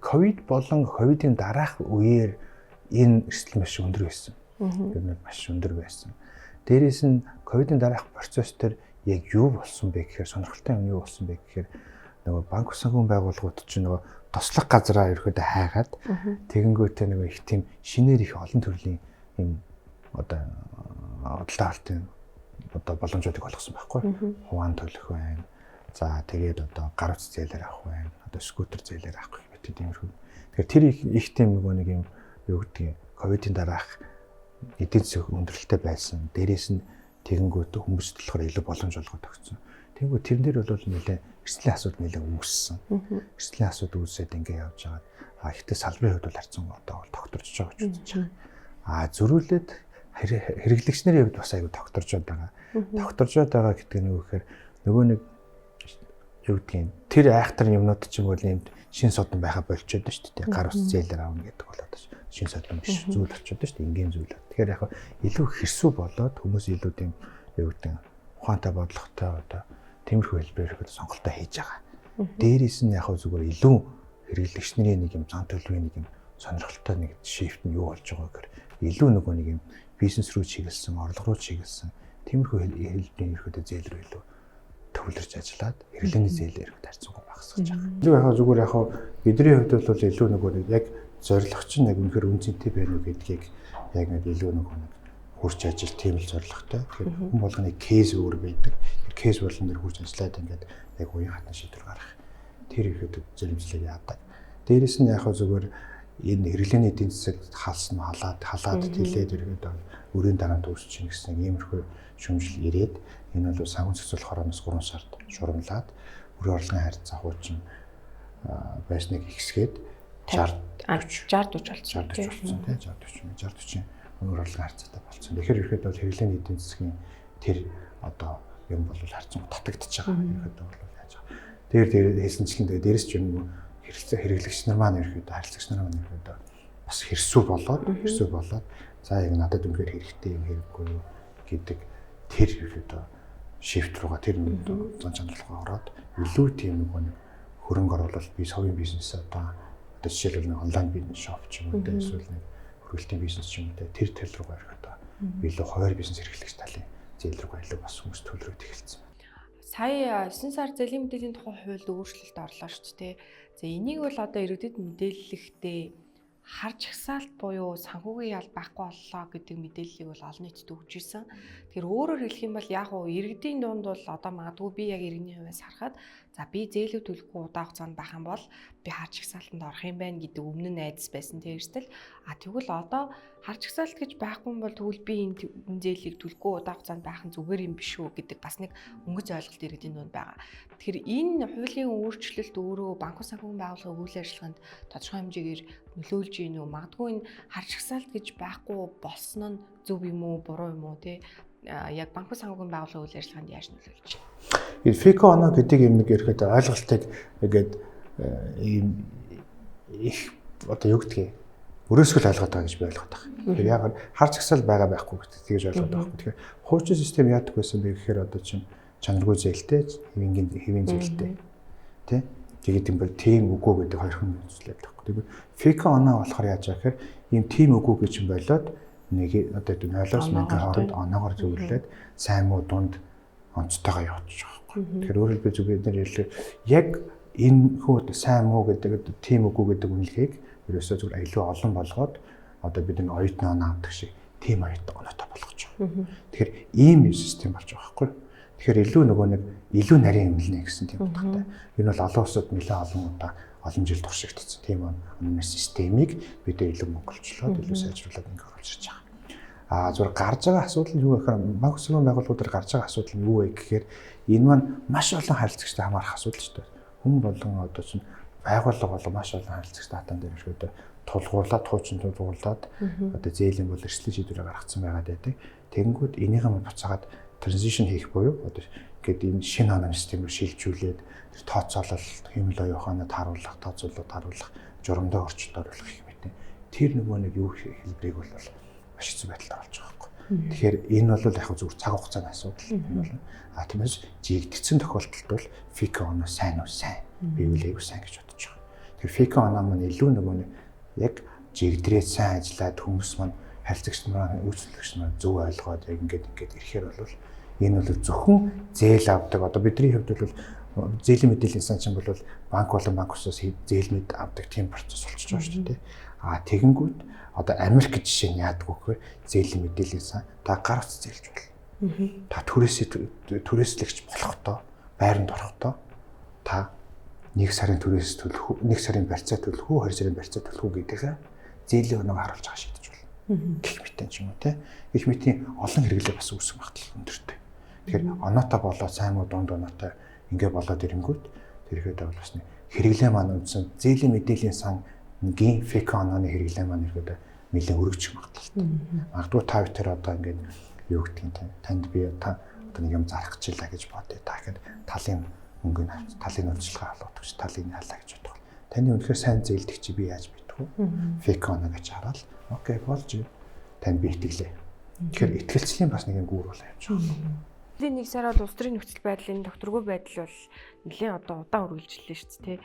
ковид болон ковидын дараах үеэр энэ эрсдэл маш өндөр байсан. Тэр нь маш өндөр байсан. Дээрээс нь ковидын дараах процесс төр яг юу болсон бэ гэхээр сонирхолтой юм юу болсон бэ гэхээр нөгөө банк санхүүгийн байгууллагууд чинь нөгөө тослох газраа ерөөдөө хайгаад тэгэнгүүтээ нөгөө их тийм шинээр их олон төрлийн юм одоо бодлоалтын боломжуудыг олгосон байхгүй. Хуваан төлөх байна. За тэгээд одоо гар утас зээлээр авах байна. Одоо скутер зээлээр авах гэх мэт тиймэрхүү. Тэгэхээр тэр их тийм нөгөө нэг юм юу гэдгийг ковидын дараах эдийн засаг өндөрлөлтөй байсан. Дээрээс нь тэгэнгүүт хүмүүст болохоор илүү боломж олгоод өгсөн. Тэгэнгүү тэрнэр бол нэлээ эрсдлийн асуудал нэлээ үүссэн. Эрсдлийн асуудал үүсээд ингэ явж байгаа. Ихтэй салбарын хувьд бол харьцан одоо тогтворч байгаа гэж үзэж байгаа. Зөрүүлээд хэрэглэгчнэрийн хувьд бас аягүй тогтворчод байгаа. Тогтворчод байгаа гэдэг нь юу гэхээр нөгөө нэг юу гэдгийг тэр айхтар юмнууд ч юм бол юм шин содон байха болчиход шүү дээ. Гар ус зээлээр авна гэдэг болоод шин содон биш зүйл болчиход шүү дээ. Ингийн зүйл. Тэгэхээр яг илүү хэрсүү болоод хүмүүс илүү тийм юу гэдэг ухаантай бодлоготой одоо тиймэрхүү хэлбэрээр сонголтоо хийж байгаа. Дээрээс нь яг зүгээр илүү хэрэглэгчнэрийн нэг юм зан төлөвийн нэг юм сонирхолтой нэг шифт нь юу болж байгаа гэхээр илүү нөгөө нэг юм бизнес рүү чиглэсэн, орлого руу чиглэсэн тиймэрхүү хэлбэрийн ерөөдөө зээл рүү илүү төвлөрч ажиллаад хэрэглээний зээлээр харьцангуй багасгаж байгаа. Яг зүгээр яг бидний хувьд бол илүү нөгөө яг зорилго чинь яг үнэхээр үнцэнтэй байна уу гэдгийг яг нэг илүү нөгөө хурц ажил тийм л зорилготой. Тэгэхээр хүн болгоны кейс өөр байдаг. Тэр кейс болон дээр хурц ажиллаад ингээд яг уян хатан шийдвэр гаргах. Тэр ихэд зэрэмслэг яадаг. Дээрээс нь яг зүгээр энэ хэрэглээний эдийн засаг халсан халаад тэлээд ирэхэд өрийн дараа дүүсч чинь гэсэн иймэрхүү шүмжил ирээд энэ бол санхүү зохицуулах хороноос 3 сард шурамлаад өрийн орлогын харьцаа хуучин байсныг ихсгээд 60-40 болсон тийм 60-40 өөр орлогын харьцаатай болсон. Тэгэхээр ихэд бол хэрэглээний эдийн засгийн тэр одоо юм бол харьцан татагдчихж байгаа. Ихэд бол яаж байгаа. Тэр хэлсэнчлэн дээрээс ч юм хэрэглэгч нар маань ихэд харилцагч нар маань ихэд бас хэрсүү болоод за яг надад үнэхээр хэрэгтэй юм хэрэггүй гэдэг тэр ихэд шифт руугаа тэр зан чанар руугаа ороод илүү тийм нэг хөрөнгө оруулалт би совын бизнес одоо жишээлбэл нэг онлайн бизнес шоп ч юм уу эсвэл нэг хөрөлтийн бизнес ч юм уу тэр тал руугаа ихэд илүү хуваар бизнес эрхлэгч талын зээл рүүгээ илүү бас хүмүүс төлрөөд эхэлсэн. Сая 9 сар зээлийн мэдээллийн тухай хуульд өөрчлөлт орлоо шүү дээ. За энийг бол одоо иргэдэд мэдээлэхдээ харж хсаалт буюу санхүүгийн ял байхгүй боллоо гэдэг мэдээллийг бол олон нийтэд өгч ирсэн. Тэгэхээр өөрөөр хэлэх юм бол яг уу иргэдийн дунд бол одоо магадгүй би яг иргэний хувьас харахад за би зээлүү төлөхгүй удаан хугацаанд байх юм бол би харж хсаалтанд орох юм байна гэдэг өмнө нь айдас байсан тэрстэл тэгвэл одоо харж хсаалт гэж байхгүй юм бол тэгвэл би энэ зээлийг төлөхгүй удаан хугацаанд байх нь зүгээр юм биш үү гэдэг бас нэг өнгөц ойлголт иргэдийн дунд байгаа. Тэгэхээр энэ хуулийн өөрчлөлт өөрөө банк санхүүгийн байгууллагын үйл ажиллагаанд тодорхой хэмжээгээр нөлөөлж ийн үү? Магадгүй энэ харж хсаалт гэж байхгүй болсон нь зөв юм уу, буруу юм уу те? Яг банк санхүүгийн байгууллагын үйл ажиллагаанд яаж нөлөөлж байна? Энэ FICO оноо гэдэг юм нэг ихэд ойлголтыг ингээд ийм их одоо юу гэдгийг өрөөсгөл ойлгоод байгаа гэж би ойлгоод байгаа. Тэгэхээр яг харж хсаал байгаа байхгүй гэдэг тэгж ойлгоод байгаа. Тэгэхээр хуучин систем яадаг байсан бэ гэхээр одоо чинь чанаргүй зээлтэй, хэвийн зээлтэй. Тэ? Тэгээд юм бол тийм үгүй гэдэг хоёр хүн үзлээд байхгүй. Тэгээд FICO оноо болохоор яаж байгаа гэхээр ийм тийм үгүй гэж юм болоод нэг одоо 0-оос 1000 хооронд оноогоор зөвлөлээд сайн муу дунд онцтойгоо явуулчих واخхой. Тэгэхээр өөрөөр хэлбэл зүгээр нэр хэлээ яг энэ хүү сайн муу гэдэг тийм үгүй гэдэг үнэлгээг ерөөсөө зүгээр илүү олон болгоод одоо бид энэ оюутны оноо авдаг шиг тийм оюутны оноотой болгож байгаа. Тэгэхээр ийм систем болж байгаа байхгүй. Тэгэхээр илүү нөгөө нэг илүү нарийн эмнэлнэ гэсэн тийм утгатай. Энэ бол олон улсад нэлээд олон удаа олон жил туршигдсан тийм онлайн системийг бид илүү монголчлоод илүү сайжруулад ингээ оруулж байгаа. Зүгээр гарч байгаа асуудал нь юу гэхээр банк засгийн байгууллагуудаар гарч байгаа асуудал нь юу вэ гэхээр энэ маань маш олон харилцагчтай хамаарах асуудал шүү дээ. Хүн болон одоо чинь байгууллага болон маш олон харилцагч датан дээр ирэхэд тулгуурлаад хуучин тулгуурлаад одоо зээлийн бол эрсдэл шийдвэрээ гаргацсан байгаад байдаг. Тэгэнгүүт энийгээ буцаагаад транзишн хийх буюу одоо ингээд энэ шинэ онлайн системээр шилжүүлээд тэр тооцоолол хэмэл оюуханад харуулах, тооцоололд харуулах, журамдаа орчилд оруулах гэх мэт. Тэр нөгөө нэг юу хэлбэрийг бол маш хэцүү байдалд орж байгаа байхгүй. Тэгэхээр энэ бол яг зүгээр цаг хугацааны асуудал юм болно. Тиймээс жигдэгдсэн тохиолдолд бол фик оноо сайн уу сайн, биелээгүй сайн гэж бодож байгаа. Тэр фик оноо маань илүү нөгөө нэг яг жигдрээд сайн ажиллаад хүмүүс маань харилцагч маань үйлчлэгч маань зөв ойлгоод яг ингээд ирэхээр бол энэ бол зөвхөн зээл авдаг. Одоо бидний хувьд бол зээлийн мэдээллийн сан чинь бол банк болон банк усаас зээл мэд авдаг тийм процесс болчихж байгаа шүү дээ. Тэгэнгүүт одоо Америк жишээ нь яадаг вэ? Зээлийн мэдээллийн сан та гар утас зээлж болно. Та түрээслэгч болохдоо байранд орохдоо та 1 сарын түрээс төлөх, 1 сарын барьцаа төлөх үү, 2 сарын барьцаа төлөх үү гэдгээ зээлийн өнөг харуулж байгаа шийдэж болно. Гэх мэтэн ч юм уу те. Гэх мэтийн олон хэрэглээ бас үүсэх магадлал өндөртэй. Тэгэхээр оноотой болоо сайн уу дунд оноотой ингээ болоод ирэнгүүт тэрхэд бол бас хэрэглээ маань үндсэн зээлийн мэдээллийн сангийн фейк онооны хэрэглээ маань ирэхэд нэлээд өргөжих магадлалтай. Магадгүй та бүхэн одоо ингээд юу гэдгийг танд би та одоо нэг юм зарах гэжлээ гэж бодъё. Та ихэд талын мөнгөний талын үйлчлэгээ халуудагч талын ялаа гэж бодох. Таны үнэхээр сайн зээлдэг чи би яаж мэдэх вэ? Фейк оноо гэж хараад окей болж танд би итгэлээ. Тэгэхээр итгэлцлийн бас нэг юм гүүр болоо явж байгаа. Тэний нэг сард улс төрийн нөхцөл байдлын докторгүй байдал бол нэлээд одоо удаан үргэлжлэлээ шүү дээ.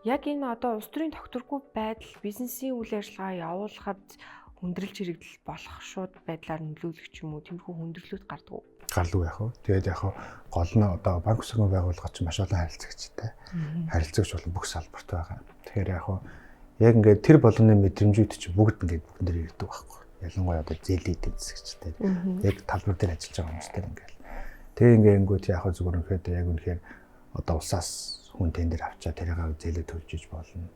Яг энэ одоо улс төрийн докторгүй байдал бизнесийн үйл ажиллагаа явуулахад хүндрэлж хэрэгдэл болох шууд байдлаар нөлөөлөх ч юм уу тиймэрхүү хүндрэлүүд гардаг уу? Гарлуу яах вэ? Тэгээд яг гол нь одоо банк засгийн байгууллага ч маш олон харилцагчтай. Харилцагч бол бүх салбарт байгаа. Тэгэхээр яг ингээд тэр болгоны мэдрэмжүүд чинь бүгд ингээд бүгд нэр ирдэг байхгүй. Ялангуяа одоо зээлийн эдийн засагчтай. Яг талбар дээр ажиллаж байгаа хүмүүстэй ингээд. Тэг ингээд яг зүгээр үнэхээр яг үнэхээр одоо улсаас хүн тэн дээр авчаа тэрийг зээлээ төлж иж болно.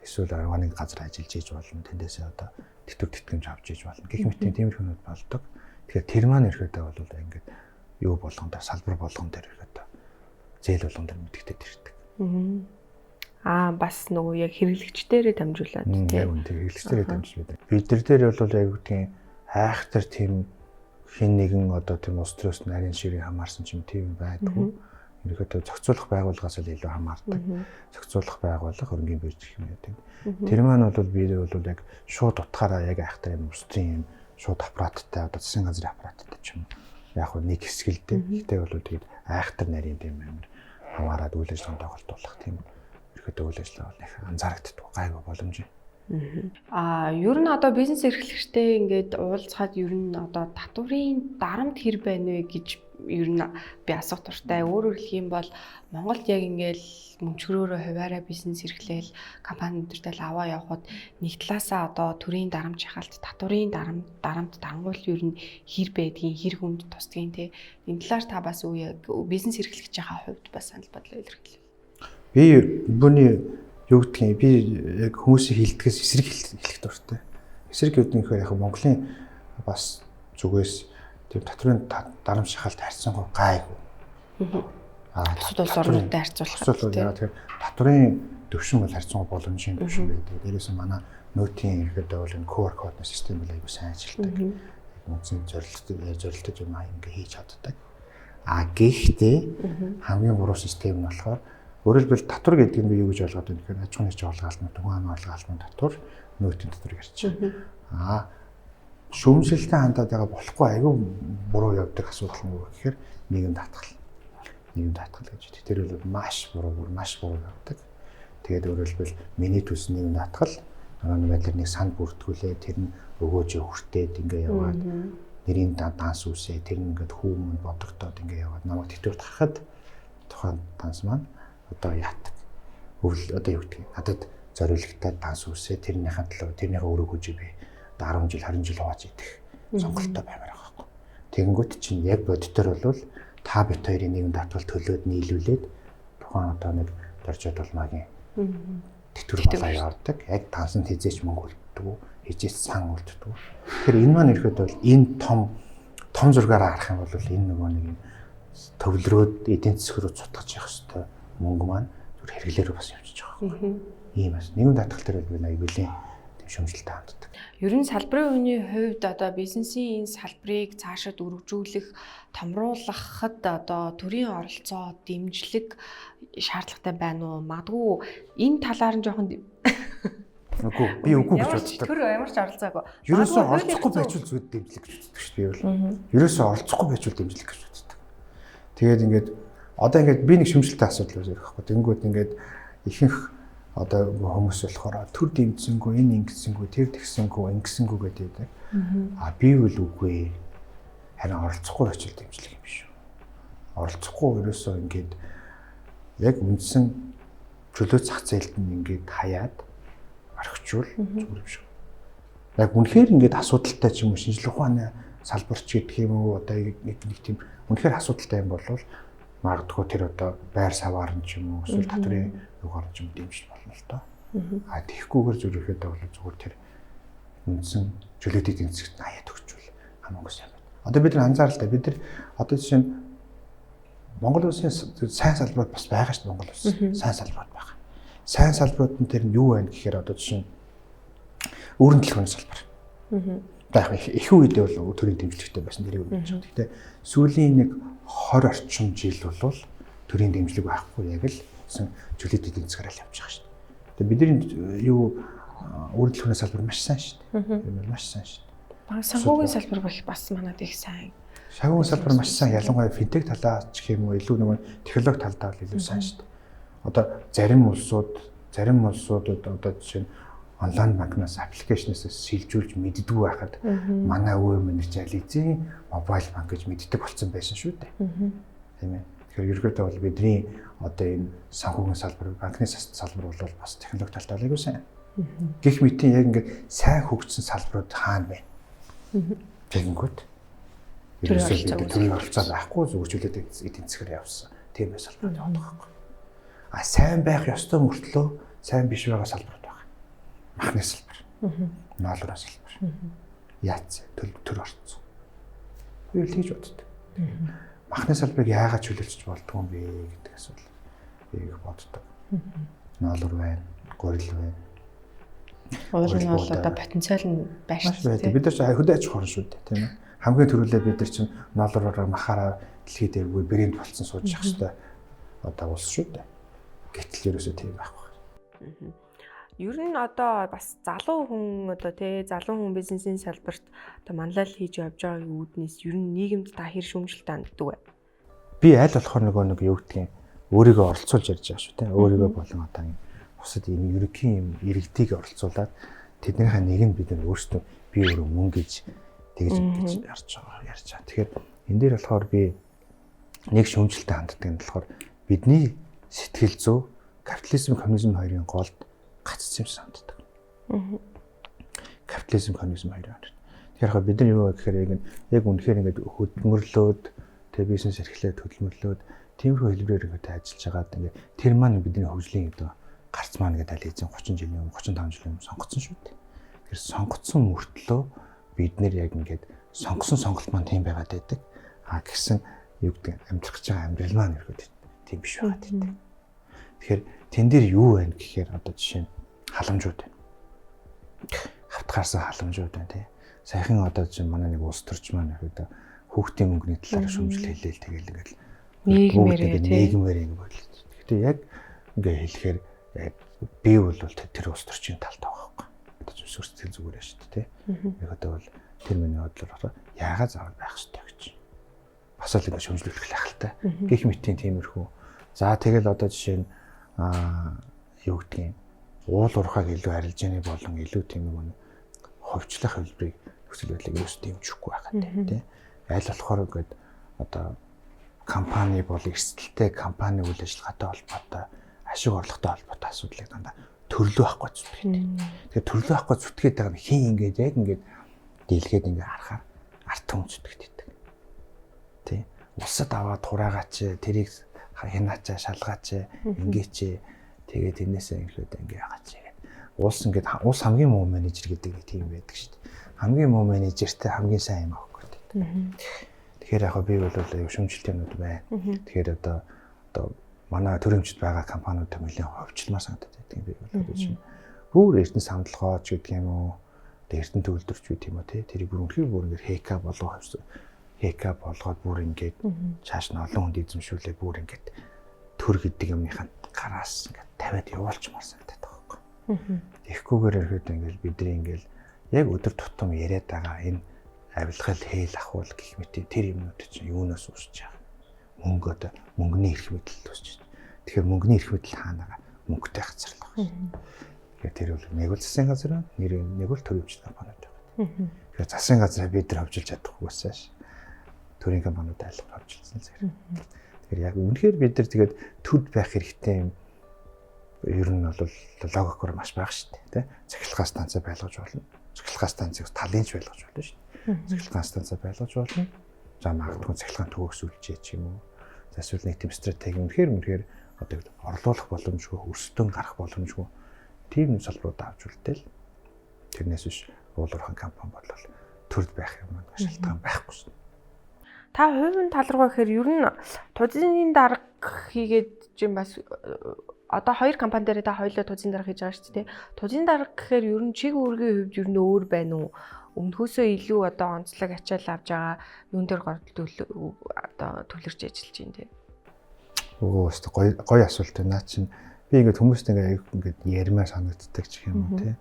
Эсвэл арганы газар ажиллаж иж болно. Тэндээсээ одоо тэтгэмж авч иж болно. Гэх мэт тиймэрхүүнүүд болдог. Тэгэхээр тэр маань ирэхэд бол ингээд юу болгон дээр салбар болгон дээр ирэхэд зээл болгон дээр мэдэгдээд ирдэг. Бас нөгөө яг хэрэглэгчдэрээ дамжуулаад тийм. Яг үнэ хэрэглэгчдэрээ дамжуулаад. Бид нар дээр бол яг үгдгийн хайхтар тийм хин нэгэн одоо тийм улс төрөөс нарийн ширээ хамаарсан ч юм тийм байдгүй. Ерөнхийдөө зохицуулах байгууллагаас л илүү хамаардаг. Зохицуулах байгууллага хөрөнгөний бирж гэх юм байдаг. Тэр маань бол бид бол яг шууд утгаараа яг айхтар юм улс төрийн шууд аппараттай одоо засгийн газрын аппараттай ч юм яг нэг хэсгэлтэй. Гэхдээ бол тэгээд айхтар нарийн тийм амар хамаарад үйл ажиллагаанд тоглолтуулах тийм ерөнхийдөө үйл ажиллагаа бол их анзаарэгддэг гайгүй боломж юм. Ер нь одоо бизнес эрхлэгчтэй ингээд уулзахад ер нь одоо татврын дарамт хэр байна вэ гэж ер нь би асуух туртай. Өөрөөр хэлэх юм бол Монголд яг ингээл мөнчгөрөөрөө хуваараа бизнес эрхлээл компани өдөртөл аваа явахад нэг талаасаа одоо төрийн дарамт шахалт татврын дарамт дангуул ер нь хэр байдгийг хэр хүнд тусдгийг те. Энэ талаар та бас бизнес эрхлэгч байгаа хувьд бас санал бодлоо илэрхийлээ. Би бүний юу гэдгийг би яг хүмүүсийн хилдгээс эсрэг хэлэх дуртай. Эсрэг гэвднийхээр яг Монголын бас зүгээс тийм татврын дарамт шахалт харьцангуй гайгүй. Бусад улс орнуудтай харьцуулахад тэгэхээр татврын төвшин бол харьцангуй боломжийн төвшин байдаг. Дээрээс нь манай нөөтийн ихэд бол энэ QR кодны систем бол аягүй сайн ажилладаг. Үнцэн зорилттой юм ингээ хийж чаддаг. Гэхдээ хамгийн буруу систем нь болохоор өөрөлдвөл татвар гэдэг нь би юу гэж ойлгоод байна гэхээр аж ахуйн нэгж олгаалт, түгээн олгаалтын татвар, нөөтийн татвар гэж чинь. Шүүмжлэлтэй хандаад байгаа болохгүй аягүй буруу явдаг асуудал нь юу гэхээр нийгэм даатгал. Нийгэм даатгал гэж. Тэр бол маш буруу явдаг. Тэгээд өөрөлдвөл миний төс нийгэм даатгал нэг байдлаар нэг санд бүртгүүлээ тэр нь өгөөж хүртээд ингээ яваад нэрийн данс үсээ тэр нь ингээд хүүмэнд бодогдоод ингээ яваад намайг тэтгэврт харахад тухайн данс маань одоо яадаг. Одоо юу гэдэг надад зориулагдаад данс үсээ тэрнийхэн төлөө тэрнийхээ өрөөгөө би 10 жил 20 жил хувааж идэх сонголттой баймаар байгаа байхгүй. Тэгэнгүүт чинь яг бодитоор бол та бит хоёрын нийгэм даатгал төлөөд нийлүүлээд тухайн одоо нэг доржод болмагийн тэтгэр балаа явуулдаг. Яг тансанд хизээч мөнгө үлддэг, хизээч сан үлддэг. Тэгэхээр энэ маань ирэхэд бол энэ том зургаараа харах юм бол энэ нөгөө нэг төвлөрөөд эдийн засаг руу цутгаж явах хэвээр мөнгө маань зүр хэрэглээр бас явчихж байгаа юм. Ийм бас нийгэм даатгал дээр бол аягүй тийм шөмжлөлтэй ханддаг. Ер нь салбарын үеийн хувьд одоо бизнесийн энэ салбарыг цаашид өргөжүүлэх, томруулахад одоо төрийн оролцоо, дэмжлэг шаардлагатай байна уу? Магадгүй энэ талаар нь жоохон үгүй би үгүй гэж боддог. Тэр ямар ч оролцоогүй. Ерөөсөө оролцохгүй байчвал зүуд дэмжлэг гэж боддог шүү дээ. Би бол ерөөсөө оролцохгүй байчвал дэмжлэг гэж боддог. Тэгээд ингээд одоо ингээд би нэг шөмжлөлтэй асуудал үүсэх байхгүй. Тэнгүүд ингээд ихэнх одоо хүмүүс болохоор төр дэмжсэнгүй, энэ ингэсэнгүй, тэр тэгсэнгүй, ингэсэнгүй гэдэг. Би бол үгүй. Харин оролцохгүй байчвал дэмжлэг юм биш үү. Оролцохгүй ерөөсөө ингээд яг үндсэн чөлөө зах зээлд нь ингээд хаяад орхичвол зүгээр юм шиг. Яг үнэхээр ингээд асуудалтай ч юм уу шинжлэх ухааны салбарч гэдэг юм уу одоо нэг тийм үнэхээр асуудалтай юм бол магадгүй тэр одоо байр саваар нь ч юм уу эсвэл татрын югаар ч юм дэмжиж болно л доо. Тэгэхгүйгээр зүрхэхэд бол зүгээр тэр үндсэн чөлөөт эдийн засагт хаяад өгчвөл хамаагүй сайн байна. Одоо бид нар анзааралтай бид нар одоо жишээ нь Монгол улсын сайн салбарууд бас байгаа шүү дээ. Монгол улсын сайн салбарууд байгаа. Сайн салбарууд нь тэр нь юу байна гэхээр одоо жишээ нь өөрийн төлөвлөгөөний салбар. Яг их үедээ бол төрийн дэмжлэгтэй байсан нэрийг өгч байгаа. Гэхдээ сүүлийн нэг 20 орчим жил бол төрийн дэмжлэг байхгүй яг л чөлөөт эдийн засгаар л явж байгаа шүү дээ. Тэгээ бидний юу өөрийн төлөвлөгөөний салбар маш сайн шүү дээ. Маш сайн шүү дээ. Баг санхүүгийн салбар бас манад их сайн. Санхүүгийн салбар маш сайн. Ялангуяа финтек талаас ч гэх юм уу илүү нэг технологи талдаа бол илүү сайн шүү дээ. Одоо зарим улсуудад одоо жишээ нь онлайн банкнаас аппликейшнээс шилжүүлж мэддэггүй байхад манай өвөө минь зализийн мобайл банк гэж мэддэг болсон байсан шүү дээ. Тийм ээ. Тэгэхээр ерөөдөө бол бидний одоо энэ санхүүгийн салбар, банкны салбар бол бас технологи талдаа айгүй сайн. Гэх мэтийн яг ингээд сайн хөгжсөн салбарууд хаана байна? Тэгэнгүүт төрийн оролцоо байхгүй зүгжүүлээд эдийн засгаар явсан. Тийм байх салбарууд яваад байгаа байхгүй. Сайн байх ёстой мөртлөө сайн биш байгаа салбарууд байгаа. Махны салбар. Ноолроо салбар. Яац төр орцсон. Би л хийж боддог. Махны салбарыг яагаад чөлөөлж болдгоо юм бэ гэдэг асуулт би их боддог. Ноолор байна, гурил байна. Өөрөөр нь бол одоо потенциал нь байна шүү дээ. Бид нар ч хөдөө аж ахуйн шүү дээ, тийм ээ. Хамгийн түрүүлээ бид нар чинь ноолороор махаараа дэлхийд дээгүүр брэнд болцсон сууж явах хэрэгтэй. Одоо улс шүү дээ. Гэтэл ерөөсөө тийм байхгүй. Ер нь одоо бас залуу хүн бизнесийн салбарт одоо манлайл хийж явж байгаа үүднээс ер нь нийгэмд та хэр шүүмжлэлтэй ханддаг вэ? Би аль болохоор нэг юу гэдгийг өөрийгөө оролцуулж ярьж байгаа шүү тийм. Өөрийгөө болон одоо бусад ийм ерөнхий юм иргэдийг оролцуулаад тэднийхээ нэг нь бид нар өөрсдөө би өөрөө мөн гэж тэгж ярьж байгаа. Тэгэхээр энэ дээр болохоор би нэг шүүмжлэлтэй ханддаг нь болохоор бидний сэтгэл зүй капитализм, коммунизм хоёрын голд гацсан юм санагддаг. Капитализм, коммунизм хоёрын. Тэгэхээр бид нар юу гэхээр яг үнэхээр ингээд хөдөлмөрлөөд тэгээ бизнес эрхлээд хөдөлмөрлөөд тиймэрхүү хэлбэрээр ингээд ажиллаж байгаад ингээд тэр маань бидний хөгжлийн гэдэг гарц маань гэдэг аль эзэн 30 жилийн өмнө 35 жилийн өмнө сонгогдсон шүү дээ. Тэгэхээр сонгогдсон мөртлөө бид нэр яг ингээд сонгосон сонголт маань тийм байгаад байдаг. Гэсэн юу гэдэг амьдрах гэж байгаа амьдрал маань ирэхэд тийм биш байгаад байдаг. Тэгэхээр тэн дээр юу байна гэхээр одоо жишээ нь халамжууд байна. Хавтгаарсан халамжууд байна тий. Саяхан одоо жишээ манай нэг улс төрч маань ирэхэд хүүхдийн мөнгөний талаар шүүмжил хэлээл тэгэл ингээл нийгмээр ингэ бодлоо. Гэхдээ яг ингээ хэлэхээр би бол тэр улс төрчийн талд байгаа байхгүй. Одоо зүсгэр сэтгэл зүгээр шүү дээ тий. Яг одоо бол тэр миний бодлоор яагаад заавал байх ёстой гэж. Бас л ингээ шүүмжлүүлэх хайхалтай. Гэх мэтийн тиймэрхүү. За тэгэл одоо жишээ нь юу гэдгийг уул уурхайг илүү арилжааны болон илүү тийм нэг ховчлох хэлбэрийг нөхцөл байдлыг ерөөс дэмжихгүй байхад тий. Аль болохоор ингээд одоо компани бол эрсдэлтэй компани үйл ажиллагаатай холбоотой ашиг орлоготой холбоотой асуудлыг дандаа төрлөө авахгүй зүтгээд. Тэгэхээр төрлөө авахгүй зүтгээд байгаа нь хин ингээд яг ингээд дийлгээд ингээд харахаар арт хүн зүтгээд идэг. Тий. усад аваад хураагаач тэрийг хянаачаа шалгаач ингээч тэгээд тэрнээсээ ингээ яагаач гэдэг. Ус хамгийн муу менежер гэдэг нэг тийм байдаг шүү дээ. Хамгийн муу менежертэй хамгийн сайн юм аахгүй гэдэг. Тэгэхээр яг би бол шүүмжлэлтэнүүд байна. Тэгэхээр одоо манай төрөмчд байгаа компаниудад нэлээд ховчлмаар санагдаад байдаг би бол гэж. Бүр эрдэнэ самтлагооч гэдэг юм уу? Эрдэнэ төвлөрч үү тийм үү те. Тэрийг бүр үнэхээр хека болгоод бүр ингээд чааш нь олон хүнд эзэмшүүлээ бүр ингээд төр гэдэг юмныхаа гараас ингээд тавиад явуулчмаар санагдаад байгаа байхгүй. Тэгэхгүйгээр ирэхэд ингээд бидний ингээд яг өдөр тутам яриад байгаа энэ авилгал хээл ахуул гэх мэт тэр юмнууд чинь юунаас үүсэж байгаа. Мөнгөний эрх мэдэл үүсэж байна. Тэгэхээр мөнгөний эрх мэдэл хаанаа мөнгөтэй газар л байна. Тэгэхээр тэр бол нэг бол засгийн газар байна, нэг бол төрөвчл компаниуд байна. Тэгэхээр засгийн газраа бид нар хавжилж чадахгүйсээс төрийн компаниуд айлгаж хавжилсан зэрэг. Тэгэхээр яг үнэхээр бид нар тэгээд төд байх хэрэгтэй юм. Ер нь бол логикоор маш бага шүү дээ, тэ. Цахилгаан станц байлгаж болно. Цахилгаан станцыг талынч байлгаж болно шүү дээ. Цахилгаан станц байлгаж болно. За магадгүй цахилгаан төгөөс үлчээ ч юм уу. За эсвэл нэг тийм стратеги үнэхээр одоо орлуулах боломжгүй, өрсөлдөөн гарах боломжгүй тийм салбарууд авч үлдээл. Тэрнээс биш уулуурхан компани болол төрд байх юм аа шалтгаан байхгүй шин. Та хувийн тал руу гэхээр ер нь тузын дарга хийгээд чинь бас одоо хоёр компани дээр та хоёулаа тузын дарга хийж байгаа шүү дээ. Тузын дарга гэхээр ер нь чиг үүргийн хувьд ер нь өөр байна уу? Өмнөхөөсөө илүү одоо онцлог ачаал авж байгаа юун дээр одоо төвлөрч ажиллаж байна те. Өө өстой гоё асуулт байна. Чинь би ингээд хүмүүст ингээд ярмаар санагддаг ч юм уу те.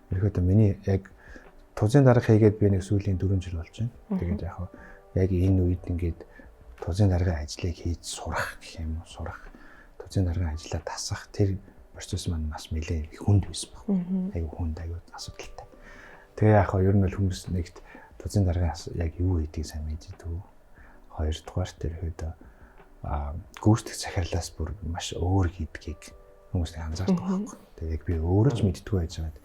Ерөөдөө миний яг тузын дарга хийгээд би нэг сүүлийн 4 жил болж байна. Тэгээд яг энэ үед ингээд тузын даргын ажлыг хийж сурах гэх юм уу, тузын даргын ажлаа тасах тэр процесс маань бас нэлээд хүнд байсан баг. Айгу хүнд айгу асуудалтай. Тэгээ яг ер нь бол хүмүүс нэгт тузын даргын яг юу хийдгийг сайн мэддэг. Хоёрдугаар тэр ихэд гүйцэтгэх захирлаас бүр маш өөр хийдгийг хүмүүс анзаардаг байхгүй. Тэгээ яг би өөрөө ч мэддэггүй байж байгаад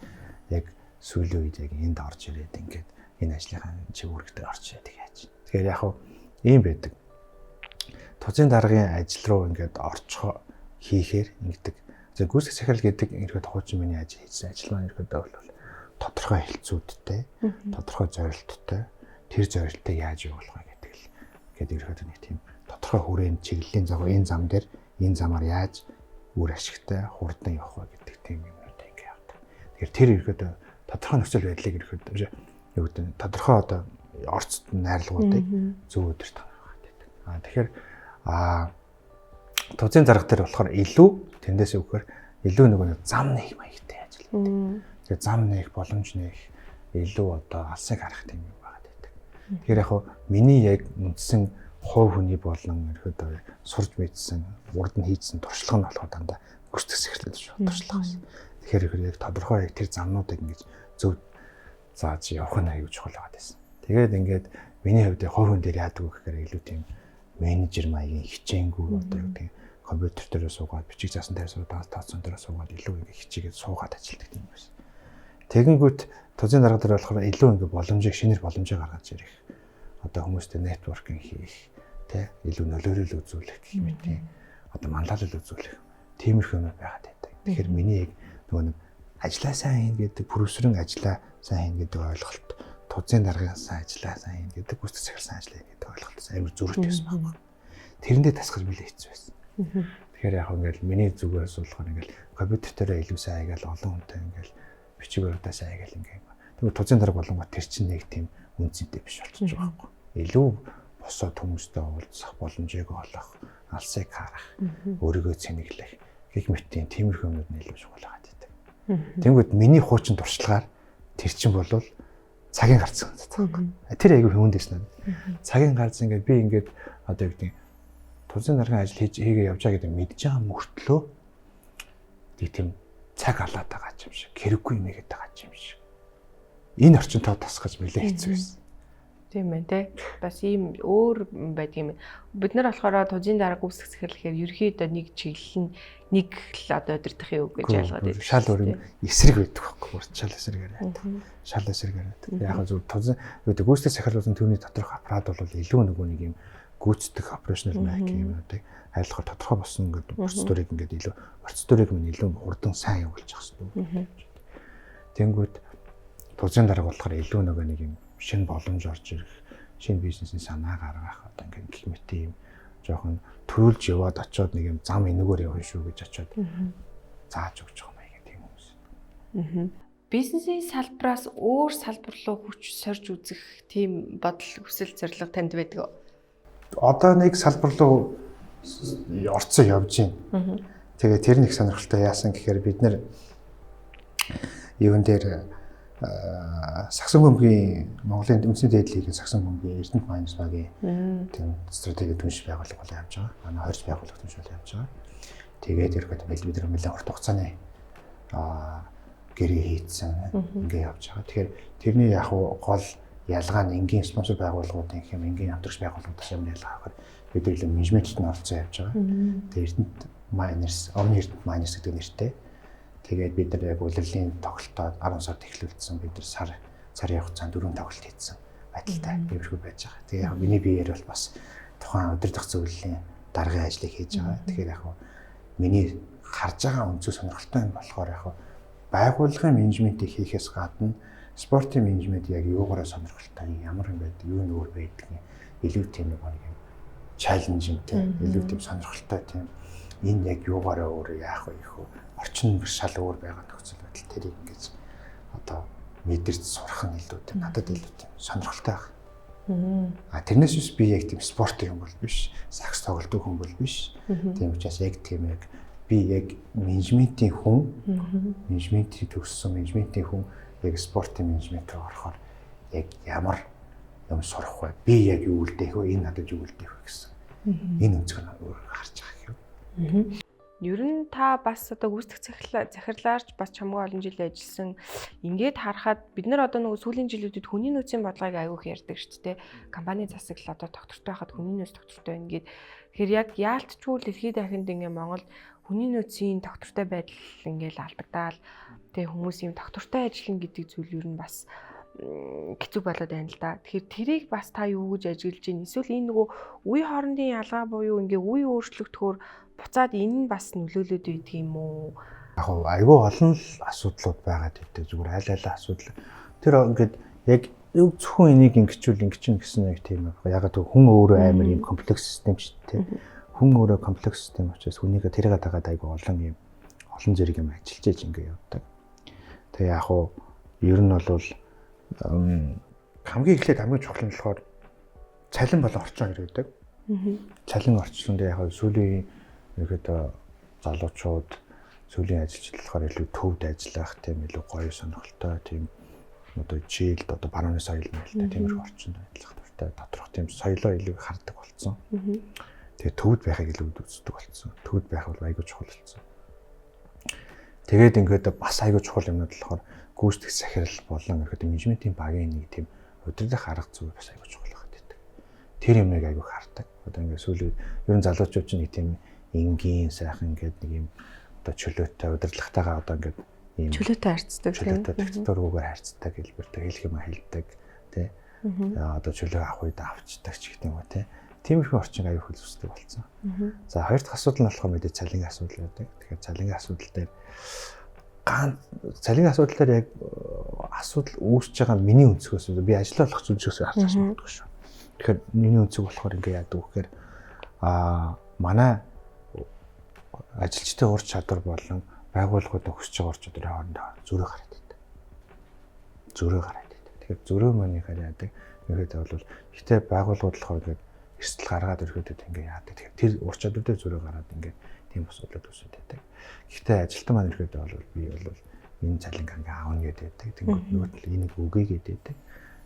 яг сүүлийн үед яг энд орж ирээд ингээд энэ ажлынхаа чиг үүрэгтэй орж ирээд яаж. Тэгэхээр яг ийм байдаг. Тузын даргын ажил руу ингээд орчхоо хийхээр ингэдэг. За гүйцэтгэх захирал гэдэг ихэд хуучин миний ажил хийсэн ажил маань ихэд бол тодорхой хэлцүүдтэй, тодорхой зорилттой, тэр зорилтыг яаж явуулах вэ гэдэг ихэд нэг тийм тодорхой хүрээнд чиглэлийн загвар энэ зам дээр энэ замаар яаж үр ашигтай хурдан явах вэ гэдэг тийм юмнууд ингэ явдаг. Тэгэхээр тэр ихэд тодорхой нөхцөл байдлыг ихэд юу гэдэг нь тодорхой одоо орцод найрлагуудыг зөв өдөрт хангах гэдэг. Тэгэхээр тузын дарга дээр болохоор илүү тэндээс өгөхөр илүү нэг зам нэг маягтай ажилладаг. Тэгээ зам нэг боломж нэг илүү одоо алсыг харах тийм юм байгаа гэдэг. Тэгэхээр яг миний яг үндсэн хувь хүний болон ерөөдөө сурж мэдсэн, урд нь хийсэн туршлага нь болохоор дандаа гүйцэтгэх захирлаад шүү туршлага байсан. Тэгэхээр яг тодорхой яг тэр замнуудыг ингэж зөв зааж явах нь аюул чухал байгаа байсан. Тэгээд ингээд миний хувьд хувь хүн дээр яадаг вэ гэхээр илүү тийм менежер маягийн хичээнгүй одоо юу гэдэг компьютер дээр суугаад бичиг заасан дээр суугаад тооцоон дээр суугаад илүү ингээ хичээгээд суугаад ажилладаг юм байна. Тэгэнгүүт тузын дарга дээр болохоор илүү ингээ боломжийг шинээр боломжийг гаргаж ирэх. Одоо хүмүүстэй нэтворкинг хийх, тэ илүү нөлөөлөл үзүүлэх гэх мэт тийм одоо манлайлал үзүүлэх. Тиймэрхүү юм байгаад байдаг. Тэгэхээр миний яг нөгөө нэг ажиллаа сайн хийн гэдэг продюсерын ажиллаа сайн хийн гэдэг ойлголт, тузын даргын сайн ажиллаа сайн хийн гэдэг гүйцэтгэх захирал сайн ажиллаа гэдэг ойлголт амар зөрүүтэй байсан байна. Тэрэндээ тасгаж билээ хэцүү байсан. Тэгэхээр яг ингээл миний зүгээс болохоор ингээл компьютер дээр илүү сайн аягаал олон хүнтэй ингээл бичгээр удаа сайн аягаал ингээл. Тэгвэл тузын дарга болонгоо тэр чинь нэг тийм үнцэнтэй биш болчихж байгаа байхгүй. Илүү босоод хүмүүстэй уулзах боломжийг олох, алсыг харах, өөрийгөө цэнэглэх гэх мэт тиймэрхүү юмуд нь илүү чухал байгаа гэдэг. Тэнгүүд миний хуучин туршлагаар тэр чинь болвол цагийн гарцсан гэдэг. Тэр айгүй хүндээсэн надад. Цагийн гарц ингээд би ингээд одоо юу гэдэг тузын даргын ажил хийгээ явж байгаа гэдэг мэдж байгаа мөртлөө нэг тийм цаг алаад байгаа юм шиг, хэрэггүй юм игээд байгаа юм шиг. Энэ орчинтой тасгаж нэлээ хэцүү байсан. Тийм байна те. Бас ийм өөр байдаг юм. Бид нар болохоор тузын дарга гүйцэтгэх захирлэхээр ерөөхдөө нэг чиглэл нь нэг л одоо удирдах юм гэж ялгаад байдаг. Шал өөр эсрэг байдаг байхгүй. Шал эсрэгээр байдаг. Шал эсрэгээр байдаг. Яг зөв тузын гүйцэтгэх захирлуулсан түүний доторх аппарат бол илүү нөгөө нэг юм гүйцэтгэх operational mac юмнуудыг айлхаар тодорхой болсон ингээд процедурыг ингээд илүү процедурыг минь илүү хурдан сайн явуулж явах хэрэгтэй. Тэнгүүд тузын дарга болохоор илүү нөгөө нэг юм шинэ боломж орж ирэх, шинэ бизнесийн санаа гаргах одоо ингээд гэх мэт юм жоохон төрүүлж яваад очиод нэг юм зам энэгээр явна шүү гэж очиод зааж өгч байгаа маяг тийм хүмүүс. Бизнесийн салбараас өөр салбар руу хүч сорж үзэх тийм бодол хүсэл зорилго танд байдаг уу? Одоо нэг салбар руу орцсон явж байна. Тэгээ тэр нэг сонирхолтой яасан гэхээр бид нэр юун дээр Саксон бөмбөгийн Монголын үндэсний дээдлийг Саксон бөмбөгийн Эрдэнэт Майнс багийн тийм стратеги түнш байгууллага бол явж байгаа. Манай хорж байгууллага түнш бол явж байгаа. Тэгээд ирэхэд бид нэлээд урт хугацааны гэрээ хийцэн ингээ явж байгаа. Тэгэхээр тэрний яг гол ялгаа нь энгийн спонсор байгууллагуудын гэх юм энгийн хамтрагч байгууллагуудаас юм ялгаа гэхээр бид нэр менежментэд нь орцсон явж байгаа. Тэгээд Эрдэнэт Майнс, Орны Эрдэнэт Майнс гэдэг нэртэй. Тэгээд бид нар яг улирлын тоглолтоо 10 сард эхлүүлсэн. Бид нар сарын хугацаанд 4 тоглолт хийсэн байдалтай иймэрхүү байж байгаа. Тэгээ яг миний биеэр бол бас тухайн удирдах зөвлөлийн даргын ажлыг хийж байгаа. Тэгэхээр яг миний харж байгаа үнцүү сонирхолтой юм болохоор яг байгууллагын менежментийг хийхээс гадна спортын менежмент яг юугаараа сонирхолтой ямар юм байдаг, юу нөөр байдаг нь илүү тийм нэг юм чаленжинтэй, илүү тийм сонирхолтой тийм энэ яг юугаараа өөрөө яах вэ гэх орчин шал өөр байгаа нөхцөл байдал тэрийг ингэж одоо мэдэрч сурах нь илүү тийм надад илүү тийм сонирхолтой байна. Тэрнээс биш би яг тийм спорт юм бол биш, сакс тоглодог хүн бол биш. Тийм учраас яг тийм яг би яг менежментийн хүн, менежментийг төгссөн менежментийн хүн яг спортын менежмент рүү орохоор яг ямар юм сурах вэ? Би яг юу үлдээх вэ? Энэ надад юу үлдээх вэ гэсэн. Энэ өнцгөр өөр харж байгаа юм. Ер нь та бас одоо гүйцэтгэх захирлаарч бас чамгүй олон жил ажилласан. Ингээд харахад бид нар одоо нөгөө сүүлийн жилүүдэд хүний нөөцийн бодлогыг аягүй их ярьдаг шүү дээ. Компани засаглал одоо доктортой байхад хүний нөөц доктортой байна гэд. Тэгэхээр яг яалтчгүй дэлхийд дахинд ингээ Монгол хүний нөөцийн доктортой байдал ингээл алдагдаал. Тэгээ хүмүүс юм доктортой ажиллана гэдэг зүйл ер нь бас хэцүү болоод байна л да. Тэгэхээр тэрийг бас та юу гэж ажиглаж байна? Эсвэл энэ нөгөө үе хоорондын ялгаа буюу ингээ үе өөрчлөгдөхөөр буцаад энэ нь бас нөлөөлөд байдаг юм уу? Яг айгүй олон асуудлууд байгаад идэг. Зүгээр айл асуудал. Тэр ингээд яг зөвхөн энийг ингэчүүл ингэчин гэсэн нэг тийм яг хүн өөрөө амар юм комплекс систем шүү дээ. Хүн өөрөө комплекс систем учраас хүнийгээ тэрийг дагаад айгүй олон зэрэг юм ажиллаж иж ингээ явдаг. Тэгээ яг ер нь бол хамгийн эхлээд хамгийн чухал нь болохоор цалин болон орчин хоёр гэдэг. Цалин орчинд яг сүүлийн ерөөдөө залуучууд сүүлийн ажилчид болохоор илүү төвд ажиллах тийм илүү гоё сонирхолтой тийм одоо жилд одоо барууны соёл нэлтэй тиймэрхүү орчинд ажиллах дуртай доторх тийм соёлоо илүү хардаг болсон. Тэгээ төвд байхыг илүү үздэг болсон. Төвд байх бол айгүй чухал болсон. Тэгээд ингээд бас айгүй чухал юмнууд болохоор гүйцэтгэх захирал болон ерөөдөө менежментийн багийн нэг тийм удирдах арга зүй бас айгүй чухал байдаг. Тэр юмыг айгүй хардаг. Одоо ингээд сүүлийн ер нь залуучууд чинь нэг тийм энгийн сайхан ингээд нэг юм одоо чөлөөтэй удирдлагатайгаа одоо ингээд ийм чөлөөтэй харьцдаг тийм докторгүйгээр харьцдаг хэлбэртэй хэлэх юм хэлдэг тий. Одоо чөлөө авах үед авчдаг ч гэх юм уу тий. Тиймэрхүү орчин аюул хөлсөсдөг болсон. За хоёр дахь асуудал нь болохоор мэдээ цалингийн асуудал байдаг. Тэгэхээр цалингийн асуудал дээр цалингийн асуудал дээр яг асуудал үүсэж байгаа миний өнцгөөс би ажил олох зүйлсээс харж асуудаг шүү. Тэгэхээр миний өнцөг болохоор ингээ яадаг вэ гэхээр манай ажилчдын ур чадвар болон байгууллагуудын хүсэж байгаа ур чадварын хоорондоо зөрөө гараад байдаг. Зөрөө гараад байдаг. Тэгэхээр зөрөө манийхаар яадаг. Ихэд бол ихтэй байгууллагууд болохоор ингээ эрсдэл гаргаад ирэхэд ингээ яадаг. Тэгэхээр тэр ур чадвар дээр зөрөө гараад ингээ тийм асуудлууд үүсэж байдаг. Гэхдээ ажилтан маань ирэхэд бол би бол энэ цалинг ингээ аавна гэдэг. Тэнгүүд нөгөө энийг өгье гэдэг.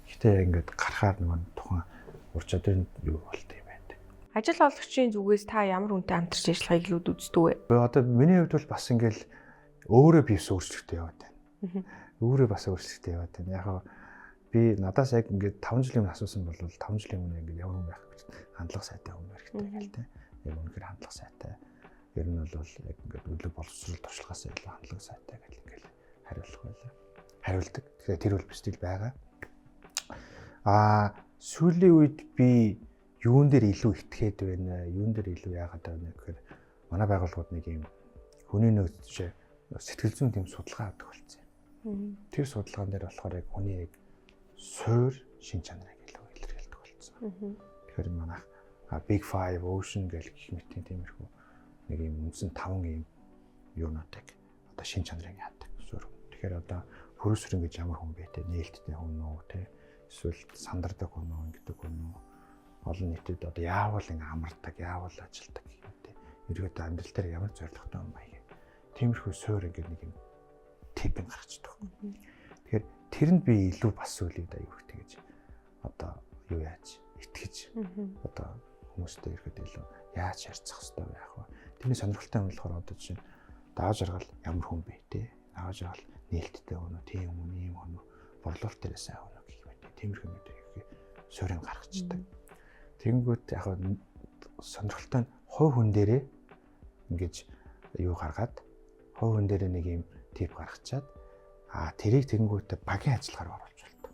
Гэхдээ ингээд гарахаар нөгөө тухайн ур чадварын юу болтой юм байна. Ажил олгогчийн зүгээс та ямар хүнтэй хамтарч ажиллахыг илүүд үздэг вэ? Одоо миний хувьд бол бас ингээл өөрөө бивс өөрчлөлттэй яваад байна. Өөрөө бас өөрчлөлттэй яваад байна. Яг би надаас яг ингээд 5 жилийн өмнө асуусан бол 5 жилийн өмнө ингээд ямар хүн байх гэж хандлага сайтай хүн хэрэгтэй гэл тэ. Яг үнэхээр хандлага сайтай. Ер нь бол яг ингээд өглөө боловсрол туршлагаас илүү хандлага сайтай гэл ингээд хариулах байлаа. Хариулдаг. Тэгэхээр тэр бол би стил байгаа. Сүүлийн үед би юун дээр илүү итгээд байна, юун дээр илүү яагаад байна гэхээр манай байгууллагууд нэг юм хүний нөөцөд сэтгэл зүйн тийм судалгаа авдаг болсон юм. Тэр судалгаан дээр болохоор яг хүний яг суур шин чанарыг илүү илэрхийлдэг болсон. Тэгэхээр манайх Big Five Ocean гэх мэт тиймэрхүү нэг юм үндсэн 5 юм юунуудыг одоо шин чанарыг яадаг суур. Тэгэхээр одоо хөрөсрөн гэж ямар хүн бэ те, нээлттэй хүн үү те, эсвэл сандардаг хүн үү гэдэг хүн үү, олон нийтэд одоо яавал ингэ амардаг, яавал ажилдаг гэх юм те. Ерөөдөө амьдрал дээр ямар зорилготой юм баяг. Тиймэрхүү суур ингэ нэг юм типэн гарчдаг. Тэгэхээр тэрэнд би илүү бас үлээд аяг их тэгэж одоо юу яаж итгэж одоо хүмүүстэй ирэхэд илүү яаж харьцах хэрэгтэй байх вэ? Тэрний сонирхолтой юм болохоор одоо жишээ нь дааж жаргал ямар хүн бэ те? Дааж жаргал нээлттэй хүн үү, тийм хүн, ийм хүн үү, борлуулалт дээр сайн хүн үү гэх мэт. Тиймэрхүү мэдээ суурийг гаргацдаг. Тэгэнгүүт яг сонирхолтой нь хувь хүн дээрээ ингэж юу гаргаад хувь хүн дээрээ нэг юм тип гаргачаад тэрийг тэгэнгүүт багийн ажиллагаар оруулж болдог.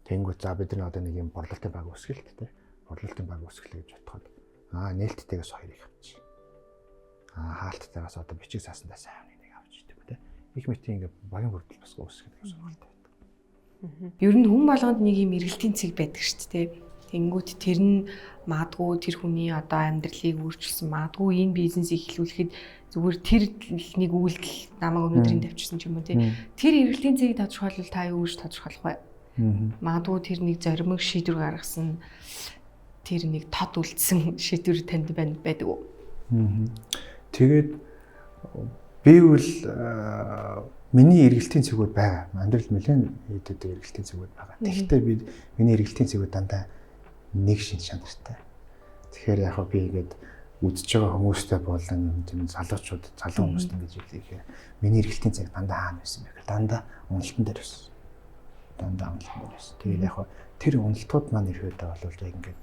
Тэгэнгүүт за бид нар одоо нэг юм борлуулалтын баг үүсгэлт те. Борлуулалтын баг үүсгэлээ гэж бодоход нээлтттэйгээс хоёрыг авчих. Хаалттайгаас одоо бичиг заасандаа сайн нэг авч идэг те. Их мэтийн ингээ багийн бүрдэл бас үүсгэх гэж сонирхолтой байдаг. Ер нь хүн болгонд нэг юм эргэлтийн цэг байдаг шүү дээ. Тэнгүүт тэр нь магадгүй тэр хүний одоо амьдралыг өөрчилсөн, магадгүй энэ бизнесийг эхлүүлэхэд зүгээр тэр нэг үйлдэл намайг өнөөдрийн тавьчихсан ч юм уу те. Тэр эргэлтийн цэгийг тодорхойлвол та юу гэж тодорхойлох вэ? Магадгүй тэр нэг зоримог шийдвэр гаргасан, тэр нэг тод үлдсэн шийдвэр танд байдаг уу? Тэгээд би бол миний эргэлтийн цэгүүд байгаа. Амьдрал нэлээд идэд эргэлтийн цэгүүд байгаа. Тэгэхдээ би миний эргэлтийн цэгүүд дандаа нэг шин чанартай. Тэгэхээр яг би ингээд үдчихэж байгаа хүмүүстэй болон тийм залуучууд, залуу хүмүүст ингэж хэлэхээр миний эргэлтийн цэг дандаа хаана байсан бэ гэхээр дандаа уналтан дээр байсан. Дандаа уналтан дээр байсан. Тэгээд яг тэр уналтууд маань ирэхдээ бол яг ингээд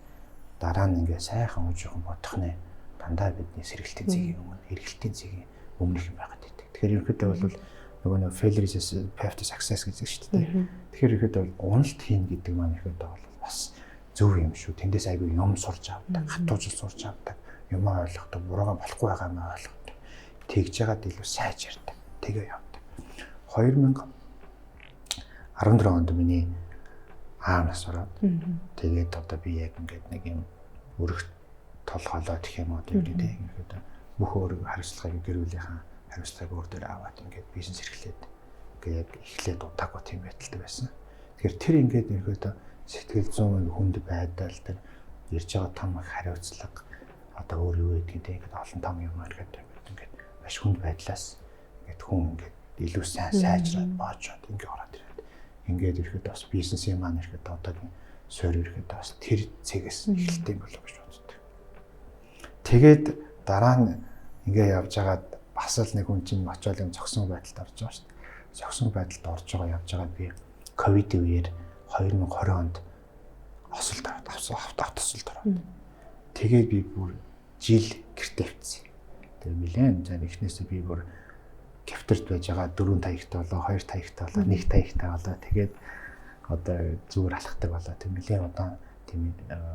дараа нь ингээд сайхан ууж явах бодох нэ. Дандаа бидний сэргэлтийн цэгийн өмнө их байгаад байдаг. Тэгэхээр ерөнхийдөө бол нөгөө нэг failure is path to success гэдэг шүү дээ. Тэгэхээр ерөнхийдөө уналт хийн гэдэг маань ерөнхийдөө бол бас зөв юм шүү. Тэндээс айгүй юм сурч авдаг, хатуужил сурч авдаг, юм ойлгохдаг, буруугаа болохгүй байгаа юм ойлгохдаг. Тэгж яагаад илүү сайж ярьдаг. Тэгээ явдаг. 2014 онд миний аанаас ороод тэгээд одоо би яг ингээд нэг юм өргөх толгоолоо гэх юм уу тийм ерөнхийдөө бүх өөрийгөө хариуцлагыг гэр бүлийнхаа хариуцлагыг өөр дээр аваад ингээд бизнес эрхлээд ингээд эхлээд удаагүй тийм байдалтай байсан. Тэгэхээр тэр ингээд ерөнхийдөө сэтгэл зүйн хүнд байдал тэр ирж байгаа том хариуцлага одоо өөр юу гэдгийг ингээд олон том юм ингээд маш хүнд байдлаас ингээд хүн ингээд илүү сайн сайжраад боожод ингээд ороод ирээд ингээд ерөнхийдөө бас бизнесийн маань ерөнхийдөө одоогийн суурь ерөнхийдөө бас тэр цэгээс эхэлдэг болов гэж боддог. Тэгээд дараа нь ингээд явж байгаад бас л нэг хүн чинь очиод юм зогсон байдалд орж байгаа шүү дээ. Зогсон байдалд орж байгаа явж байгаад би ковид үеэр 2020 онд осолд автосолд ороод. Тэгээд би бүр жил гэртээ авчихсан. Тэгээд нэлээд за эхнээсээ би бүр кафетерд байж байгаа 4 таягтай болоо, 2 таягтай болоо, 1 таягтай болоо. Тэгээд одоо зүгээр алхдаг болоо. Тэг нэлээд удаан тийм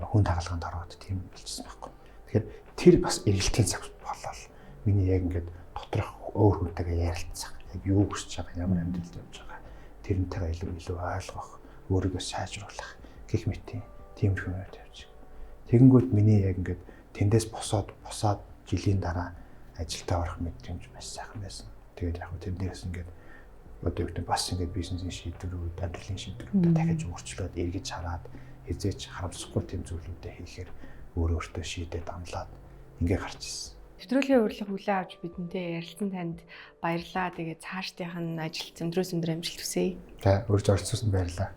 хүн тагалгаанд ороод тийм болчихсон байхгүй. Тэгэхээр тэр бас эргэлтийн цаг болоо. Миний яг ингээд доторх өөр хүнтэйгээ ярилцах, яг юу хүсэж байгаа, ямар амьдралд явж байгаа, тэрнтэйгээ илүү ойлгох, өөрийгөө сайжруулах гэх мэт тиймэрхүү юм тавьж. Тэгэнгүүт миний яг ингээд тэндээс босоод жилийн дараа ажилдаа орох мэдрэмж маш сайхан байсан. Тэгээд яг тэндээс ингээд одоо юу гэдэг бас ингээд бизнесийн шийдвэрүүд, амьдралын шийдвэрүүд дахиж өөрчлөөд эргэж хараад хизээч харамсахгүй тийм зүйлүүдээ хийхээр өөртөө шийдээд амлаад ингээд гарч ирсэн. Нэвтрүүлгийн урилга хүлээн авч бидэнтэй ярилцсан танд баярлалаа. Тэгээд цаашдынх нь ажил зөндрөөс өндөр амжилт хүсье. За, урьж оролцсонд баярлалаа.